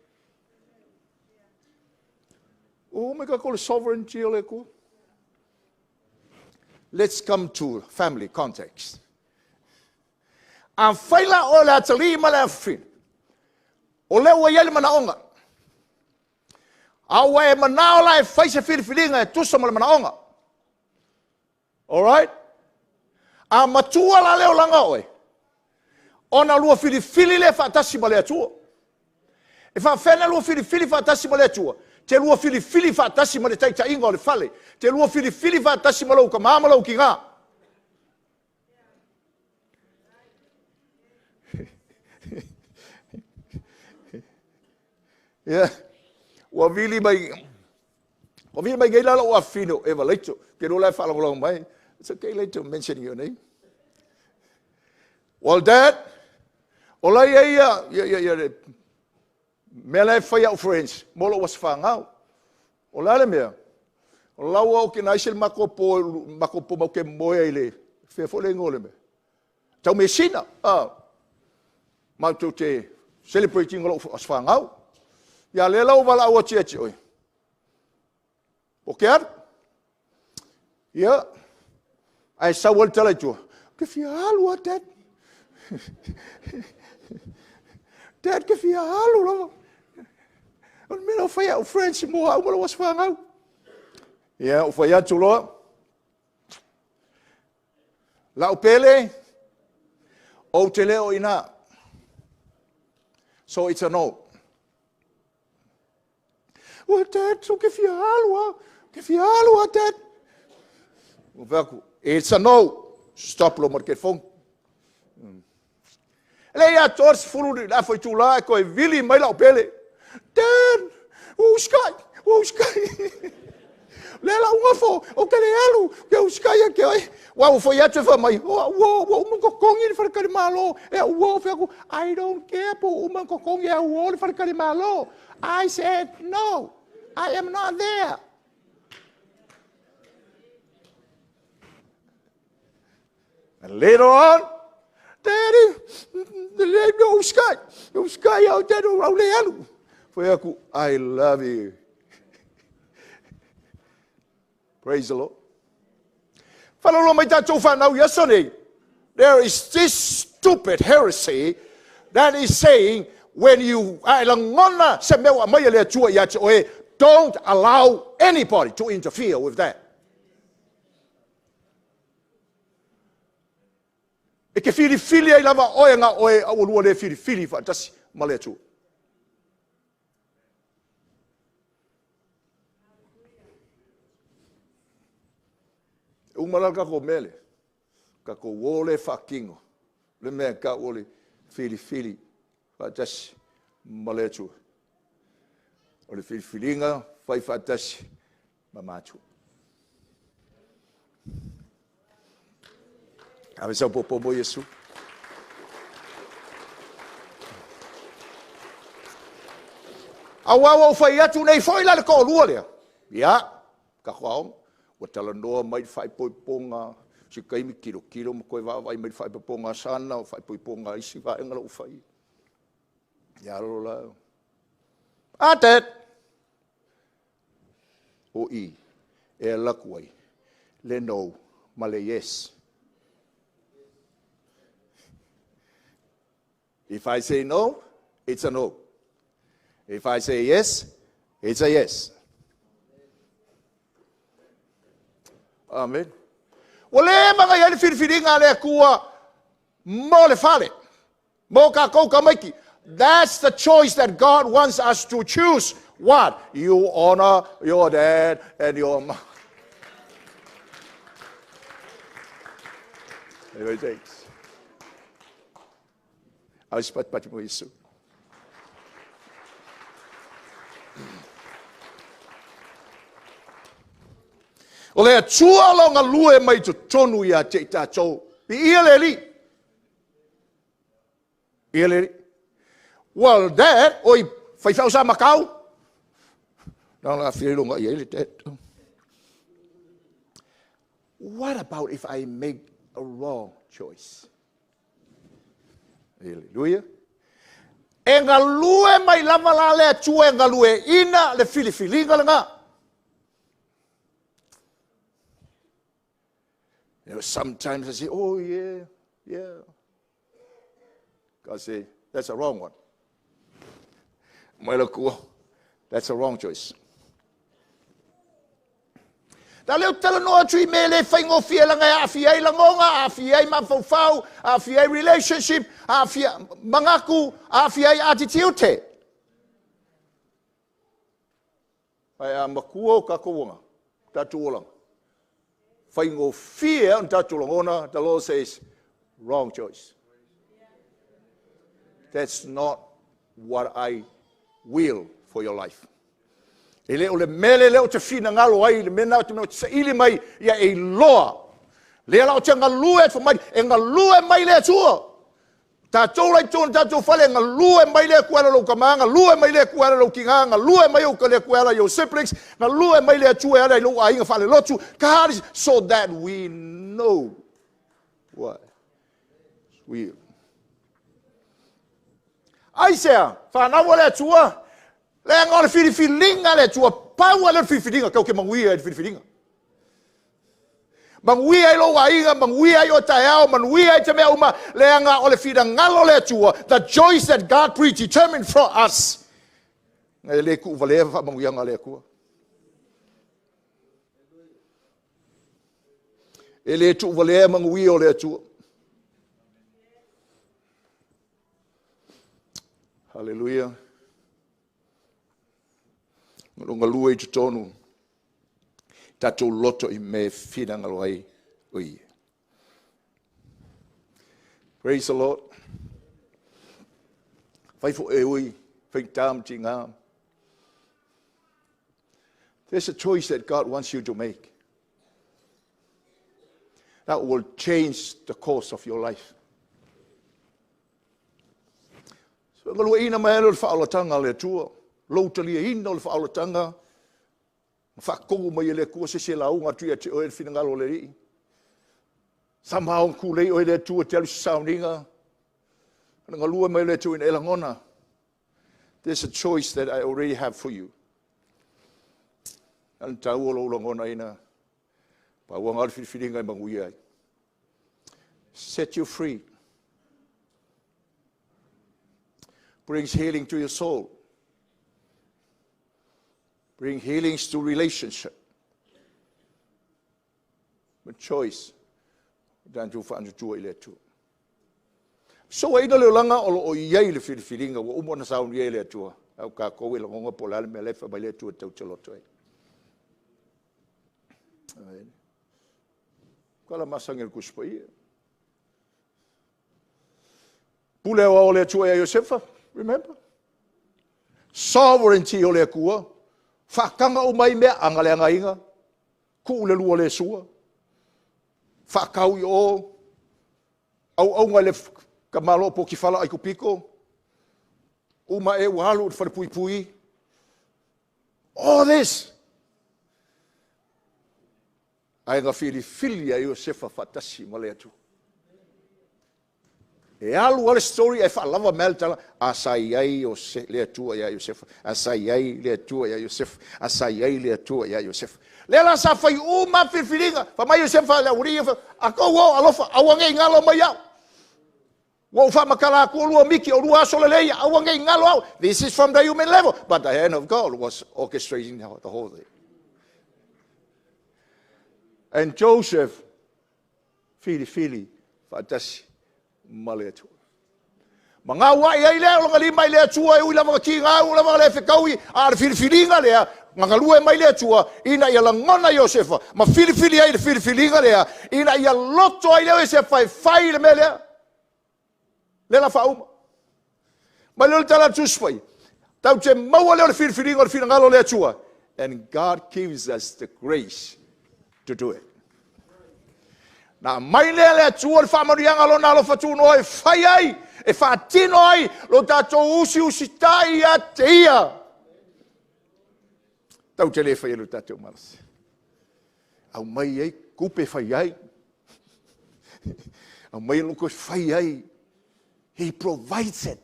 O me ka ko le sovereignty o lea kua. Let's come to family context. A whaila o le atali ma le awhin. O leo wa yale manaonga. A wa e manao la e whaise whiriwhiringa e tusa ma le manaonga. Alright? A matua la leo langa oe. Ona lua whiriwhiri le whaatasi ma le atua. E whaafena lua whiriwhiri whaatasi ma le atua. Te lua whiriwhiri whaatasi ma le taita inga o le whale. Te lua whiriwhiri whaatasi ma lau ka maa ma lau ki ngā. Yeah. Wa vili mai gai lala o afino e valaito. Ke no lai whalangolong mai. It's okay later mentioning your name. Well, Dad, o lai ia, mea lai whai au friends, molo was whangau. O lai le mea, o lau au ke naisel makopo mau ke moe ai le, whea fole ngole mea. Tau me sina, mau tu te celebrating o lau was whangau. Ia le lau wala au ati ati oi. O ke ar? Ia, ai sa wal tala tua. Ke fia halu a Dad. Dad ke fia halu lava. O mena o whai au friends mo au mala was whangau. Ia, o whai atu loa. Lau pele. O te leo ina. So it's a no. O Dad, so ke fia halu a Dad. O veku, it's a no. Stop lo mar ke fong. Le ia tors furu la foi tu la ko e vili mai la pele. Dad, o sky. Le la unha fo, o ke le alu, ke o sky ke ai. Wa foi atu fa mai. O mo ko kongi ni farka malo. E o veku, I don't care po o mo ko kongi e o ni farka malo. I said no. I am not there. And later on, Daddy, no sky out there around the alu. Foi aku, I love you. Praise the Lord. Whanalo mai tātou whanau yesterday. There is this stupid heresy that is saying when you langona se mewa mai le tua ia te oe, don't allow anybody to interfere with that. E ke whiriwhiri ai lava oe ngā oe au lua le whiriwhiri whaatasi ma le atu. Umalal kako mele, kako wole whakingo, le mea ka wole whiriwhiri whaatasi ma le atu. O le whiriwhiringa whai whaatasi mamatu. Ave sa popo mo Yesu. Awawa fai atu nei foi la ko lua le. Ya, ka kwao. Wa tala noa mai fai poiponga, si kai mi kilo mo koe vai mai fai poiponga sana o fai poiponga isi va ngalo fai. Ya lo la. Atet. O I e la kuai. Le no, ma le yes. If I say no, it's a no. If I say yes, it's a yes. Amen. Wale mga yan filifilinga le kuwa mo le fale. Mo ka ko kamaki. That's the choice that God wants us to choose. What? You honor your dad and your mom. Anyway, thanks. I was pat mo Yesu. O lea tua longa lue mai tu tonu ia te tātou. Pi ia le li. Ia le li. Well, Dad, oi, fai fau sa Macau. Nang la whiri longa ia le Dad. What about if I make a wrong choice? Hallelujah. E ngā lue mai lava la lea tua e ngā lue ina le filifilinga le ngā. You know, sometimes I say, oh, yeah. God say, that's a wrong one. That's a wrong choice. Ta leo tala noa tui me le whaingo fia langa a fiai langonga, a fiai mawhauwhau, a fiai relationship, a fiai mangaku, a fiai attitude. Pai a makua ka kowanga, tatu olang. Whaingo fear on tatu langona, the Lord says, wrong choice. That's not what I will for your life. E leo le mele leo te fina ngalo ai, le mena te mena te ili mai, ia e loa. Lea lao te ngalue te mai, e ngalue mai lea tua. Tātou lai tōna tātou whale, ngalue mai lea kuala lau kamā, ngalue mai lea kuala lau ki ngā, ngalue mai au ka lea kuala your siblings, ngalue mai lea tua ea lau a inga whale lotu, kahari, so that we know what we ai sea, whanawa lea tua, lea ngā le whiriwhiringa lea tua, paua le whiriwhiringa, kau ke manguia e whiriwhiringa. Manguia I lo ainga, manguia I o taeao, manguia I te mea uma, lea ngā o le whira ngalo lea tua, the choice that God predetermined for us. Ngai le ku valea wha manguia ngā lea kua. E le tu valea manguia o lea tua. Hallelujah. Ngalunga lua I te tonu. Tatou loto I me whina ngalo ai ui. Praise the Lord. Whaifo e ui, whaintam ti ngā. There's a choice that God wants you to make. That will change the course of your life. So ngalo ina mai lo whaalatanga le tua. Lautali e ina o le whaalatanga. Whakongu mai le kua se launga tuia te oe whina ngalo le rii. Somehow kulei oe le tua te alu sauninga. Ngalua mai le tua in elangona. There's a choice that I already have for you. An tau o lo langona ina. Pa ua ngal whiringa I manguia ai. Set you free. Brings healing to your soul. Bring healings to relationship. But choice. Dan tu fa anju tu ile tu. So ai na le langa o iai le whiringa o umona saun iai le tu. Au ka ko ile ngonga polal me le fa ba le tu tau toloto ai. Amen. Kala masangel kuspai. Pule o le tu ai Josefa, remember? Sovereignty o le kua. Whakanga o mai mea anga le anga inga. Ku le lua le sua. Whakau i o. Au ngai le kamalo po ki whala ai kupiko. Uma e wahalu whare pui pui. All this. Ai ngā whiri ai o sefa whatasi ma le atu. E alu ale story e whaalawa meltala. Asai ai o le atua ia Iosef. Asai ai le atua ia Iosef. Asai ai le atua ia Iosef. Le la sa whai uma whiriwhiringa. Whamai Iosef le uria. A kou o alofa awange i ngalo mai au. Wo whamakala ko lua miki o lua aso le leia. Awange i ngalo au. This is from the human level. But the hand of God was orchestrating the whole thing. And Joseph, fili, whatasi, male atua. Mga wai ai lea, longa li mai lea tua, e ui lama ki ngā, ui lama le whekaui, a le whiriwhiringa lea, mga lua mai lea tua, ina ia langona Iosefa, ma whiriwhiri ai le whiriwhiringa lea, ina ia loto ai lea Iosefa, e whai le mea lea, le la whauma. Mai leo le tala tuswai, tau te maua leo le whiriwhiringa o le whirangalo lea tua, and God gives us the grace to do it. Na mai le tua le whamarianga lo nalo whatuno ai, whai ai, e whaatino ai, lo tātou usi tai a te ia. Tau te le whai lo tātou maras. Au mai ai, kupe whai ai. Au mai loko whai ai. He provides it.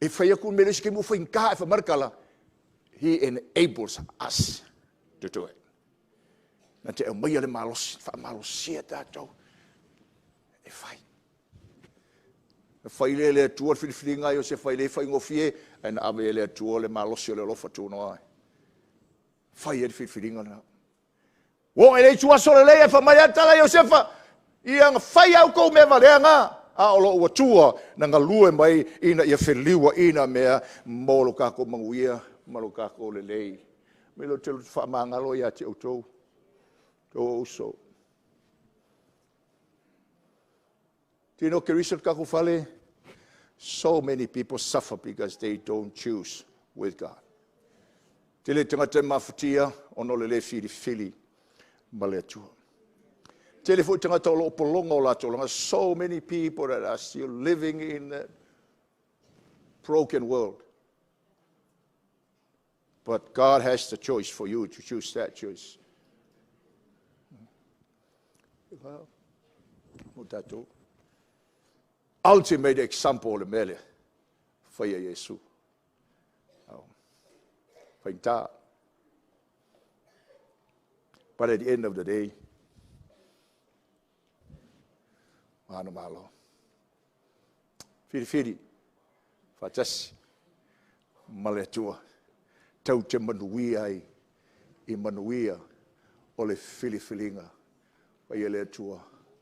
E whai aku me leske mu whai nka e whamarkala. He enables us to do it. Na te au mai ale malosia tātou. E whai. E whai le tua whiriwhiringa o se whai le whai ngofie, e na awe le tua le malosia le lofa tūno ai. Whai e whiriwhiringa na. Wo e le tua sole le e whamai atala Iosefa, i anga whai au kou me vareanga, a olo ua tua, na ngā lue mai ina ia whiliwa ina mea, molo kako manguia, molo kako le lei. Me lo te whamangalo ia te autou. Also, tino ke research kako fale, so many people suffer because they don't choose with God. Tele tangata mafutia ono le whiri maletua. Tele fu tangata lo polongo la tolanga. So many people that are still living in a broken world. But God has the choice for you to choose that choice. Ultimate example le mele whaia Yesu. Whaita. But at the end of the day, mahano malo. Whiri, whatasi, maletua, tau te manuia ai, I manuia o le whiriwhiringa. Wai le tua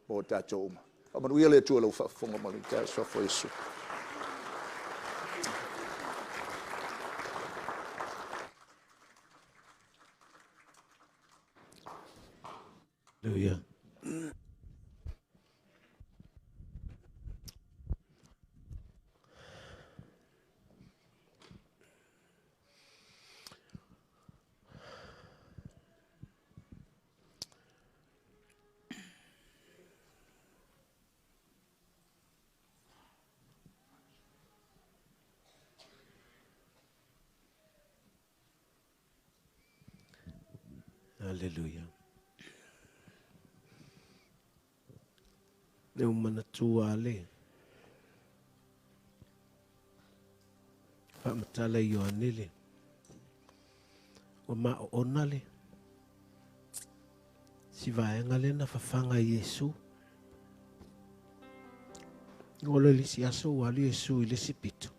o tātou uma. Amanuia le tua lau whafonga mali, tā sofa Yesu. Hallelujah. Hallelujah. Neu mana tua le. Whamatala I o anele. O ma o onale. Si vaenga le na whawhanga Yesu. Ngolo lisi aso wali Yesu I lisi pito.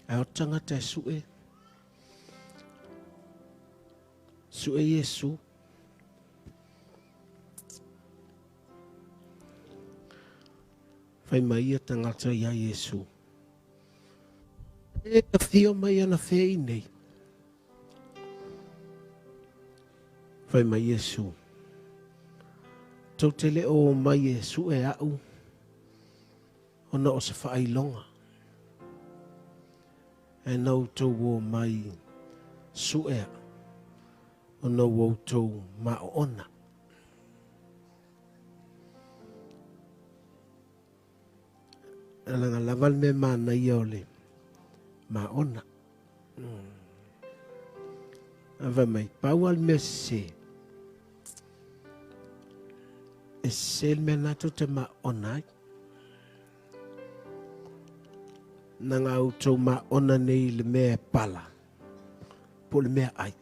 Ai o tangata Yesu Su Yesu. Fai mai tangata ia Yesu. E ka whio mai ana whei nei. Fai mai Yesu. Tau te leo mai Yesu au. Ona o se whaai longa. e nau tau o mai suea o nau o tau maona. Alanga laval me mana ia ole maona. Ava mai paual me se e sel me nato te maona nanga auto maona nei le mea pala po le mea ai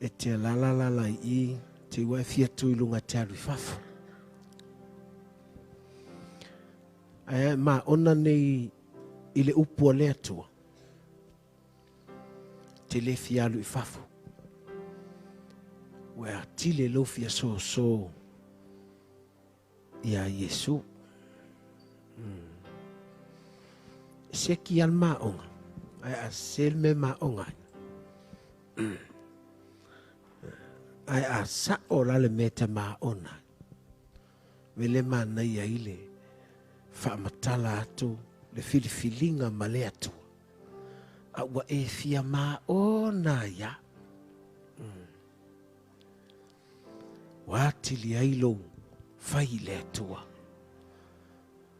e te la i te wai fia tuilunga te aru fafu ai maona nei i le upo le atua te le fialu i fafu wea tile lo fia so ia Yesu seki al maonga ai a sel me maonga ai a sa ola le meta maona vele mana ia ile fa matala atu le filifilinga male atu a wa e fia maona ya watili ailo faile atua.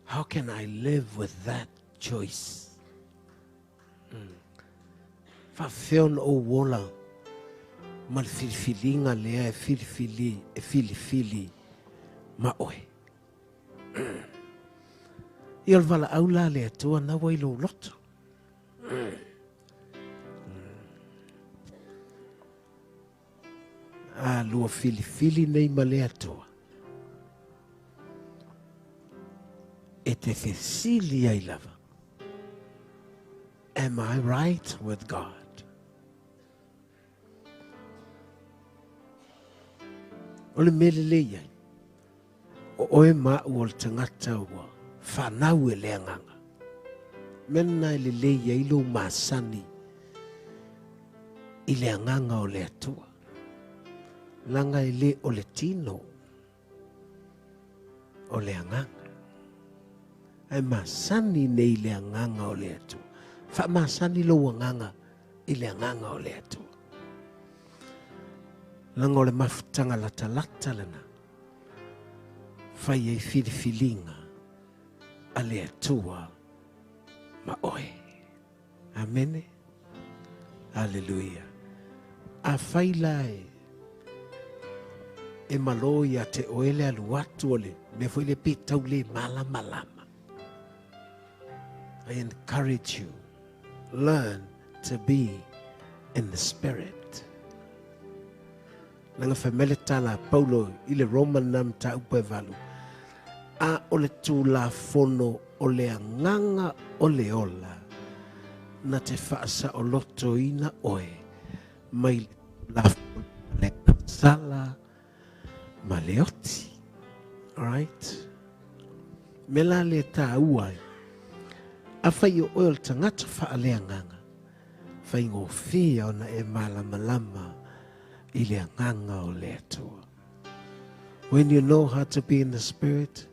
How can I live with that choice? Fa feon o wola mal filifilinga lea filifili ma oe. Iol vala aula le atua na wailo loto. Lua filifili nei male atua. E te fesili ai lava. Am I right with God? O le mele leia. O oe mau o le tangata ua. Whanau e leanganga. Mena e le leia ilo masani. I leanganga o le atua. Langa i le o le tino. O leanganga. Ai masani nei leanganga o le atua. Fa masani lo wanganga i leanganga o le atua. Langa o le mafutanga lata lana. Fai ei filifilinga a le atua ma oe. Amene. Hallelujah. A fai lai e maloi a te oele alu atu ole me foi le pitau le malama. I encourage you, learn to be in the Spirit. Nanga famele tala Paulo ile Roman nam ta upe valu. A ole tu la fono ole anganga ole ola. Na te faasa o loto ina oe. Mai la fono le sala maleoti. Alright? Mela le ta uai. A fai o oil tangata faa lea nganga. Fai ngō fia ona e malama i lea nganga o lea tua. When you know how to be in the Spirit,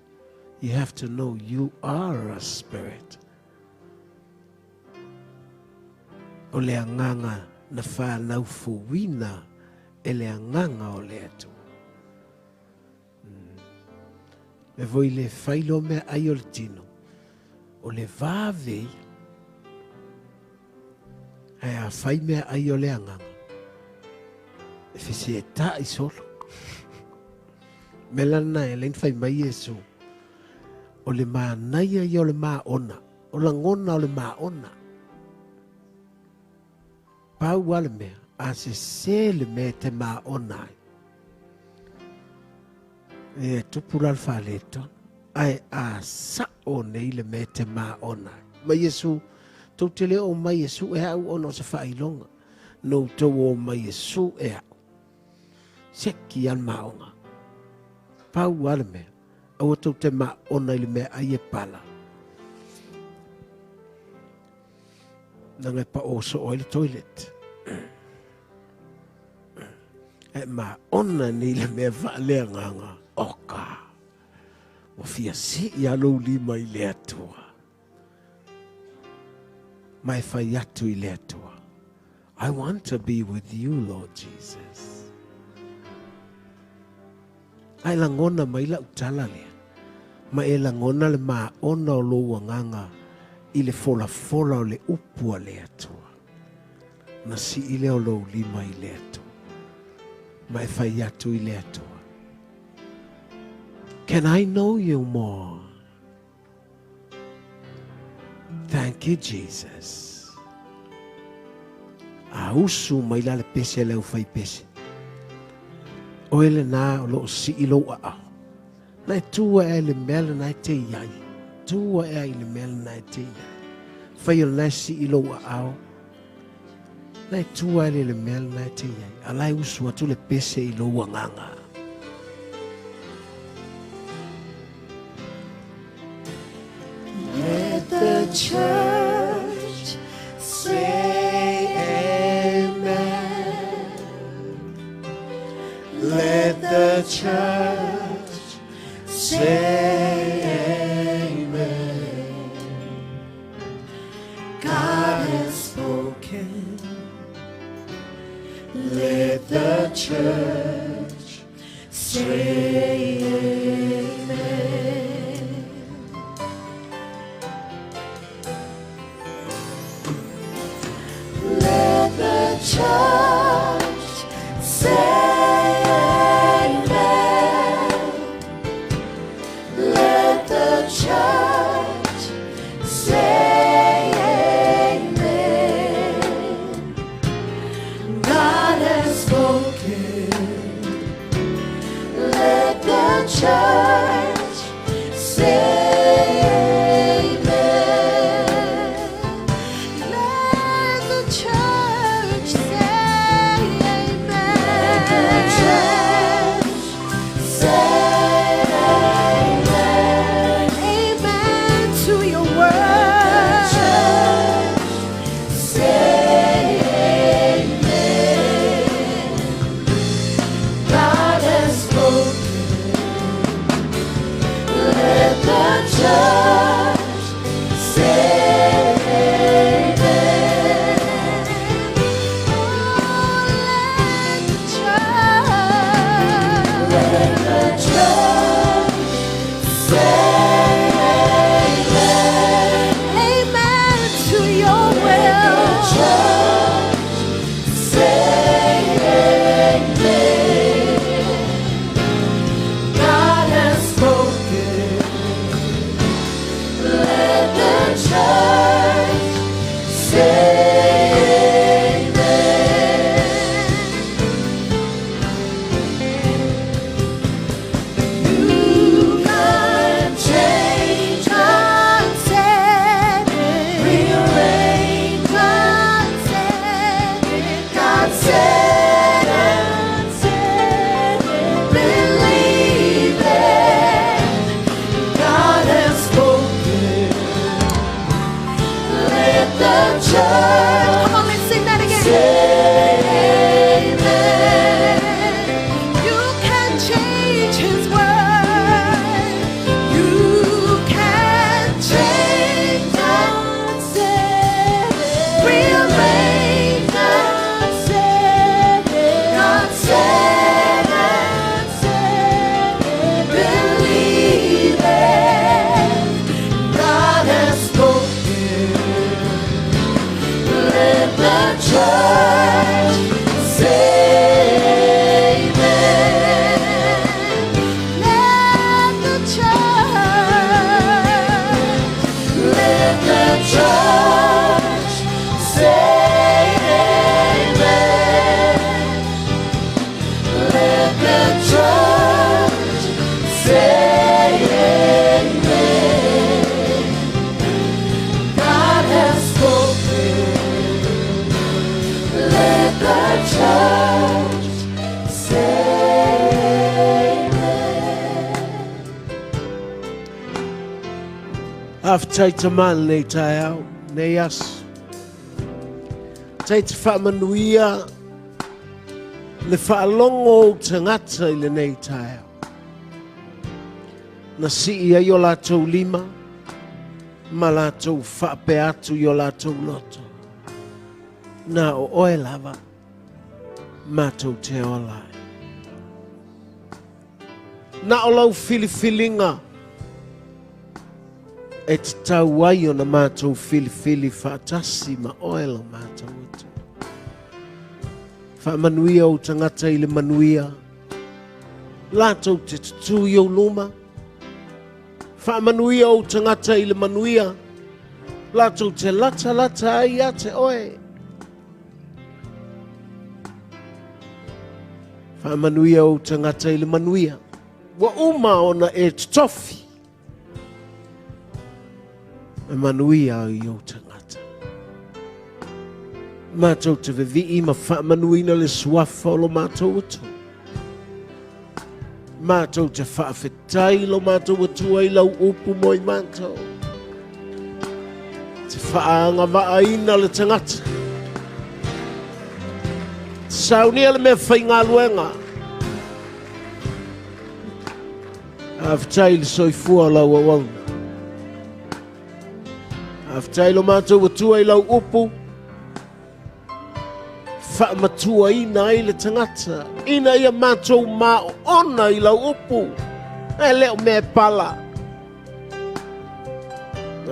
you have to know you are a spirit. O lea nganga na faa naufu wina e lea nganga o lea tua. Me voi le failo me aiol tino. O le vave ai a fai mea ai o le anganga e fese e ta i solo me lana e lein fai mai Yesu o le maanai ai o le maona o la ngona o le maona pau ale mea a se le mea te maona e tupura al faleton ai a sa o nei le me te maona. Ma Yesu, tau te leo o mai Yesu e au ono sa whailonga. No tau o mai Yesu e au. Seki al maonga. Pau ale mea. Au tau te maona ili mea ai e pala. Nanga pa o so o ili toilet. E maona ni le mea whalea nganga. Oka. O fia si i alo lima i le atua. mai whai atu I le atua. I want to be with you, Lord Jesus. Ai langona mai la utala lea. Ma e langona le maa ona o lo wanganga I le fola fola o le upua le atua. Na si I le o lo lima I le atua. Ma e whai atu I le atua. Can I know you more? Thank you, Jesus. A usu mai la le pese le ufai pese. O ele na o lo si I lo a au. Na tua e le mele na te iai. Tua e le mele na te iai. Fai o na si I lo a au. Na tua e le mele na te iai. Alai usu atu le pese I lo wanganga. Let the church say amen. Let the church say amen. God has spoken. Let the church say amen. Let the church say amen. Let the church say amen. God has spoken. Let the church say After taman nei tai au, nei as. Tai te whaamanuia, le whaalongo o te ngata I le nei tai au. Na si I ai o lātou lima, ma lātou whaape atu i o lātou loto. Nā o oe lava, mātou te olai. Nā o lau filifilinga, e te tau ai o na mātou filifili whaatasi ma oe la mātou atu. Whaamanuia o tangata i le manuia, lātou te tutu i o luma. Whaamanuia o tangata i le manuia, lātou te lata ai a te oe. Whaamanuia o tangata i le manuia, wa uma ona e tofi. E manuia i o tangata. Mātou te vevi ma whaamanuina le suafa o lo mātou atu. Mātou te whaafetai lo mātou atu ai lau upu moi mātou. Te whaanga waaina le tangata. Saunia le mea whainga luenga. Awhetai le soifua lau awauna. Awhetai lo mātou atu ai lau upu. Whaamatua ina ai le tangata. Ina ia mātou mā ona i lau upu. E leo me pala.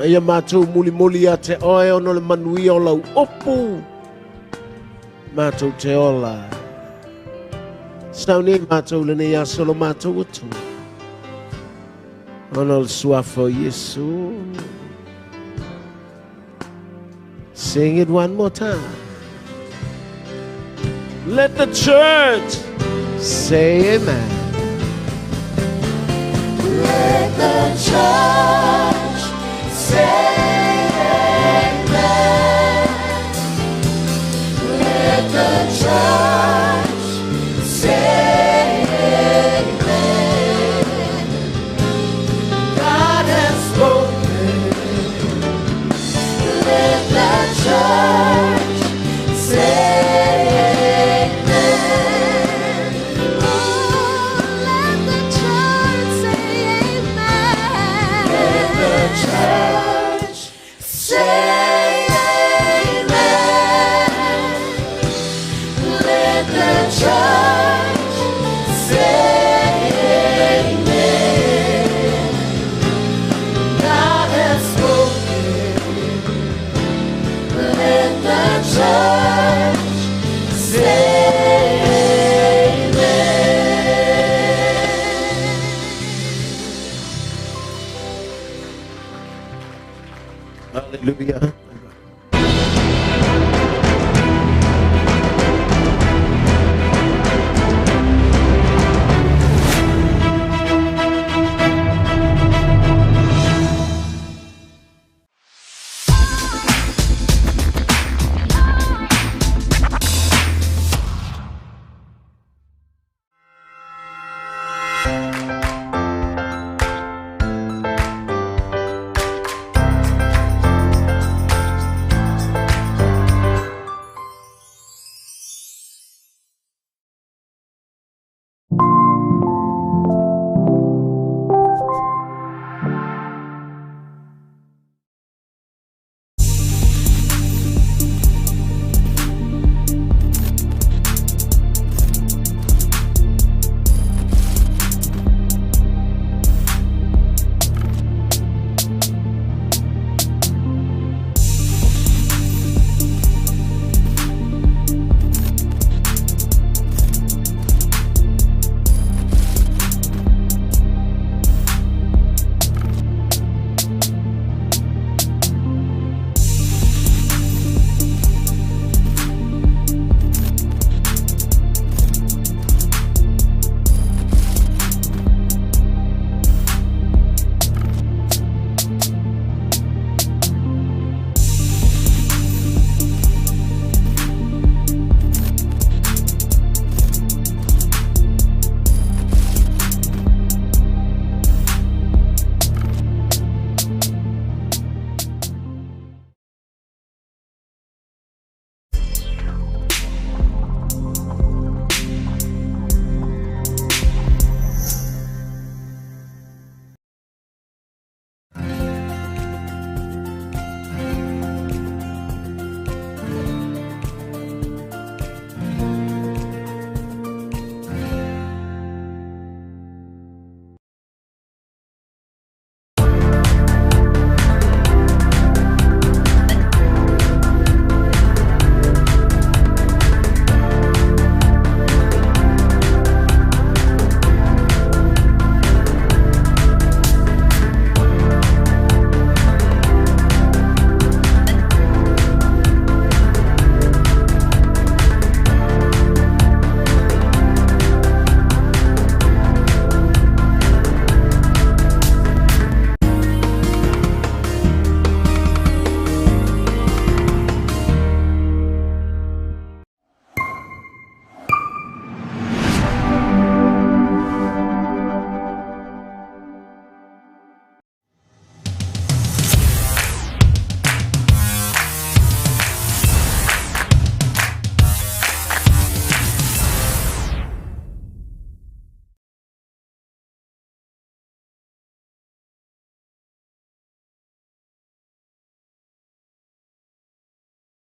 Ia mātou muli a te oe ono le manuia o lau upu. Mātou te ola. Stauni mātou le nei asolo mātou atu. Ono le suafo Yesu. Sing it one more time. Let the church say amen. Let the church say amen. Let the church say amen. God has spoken. Let the church say Hallelujah.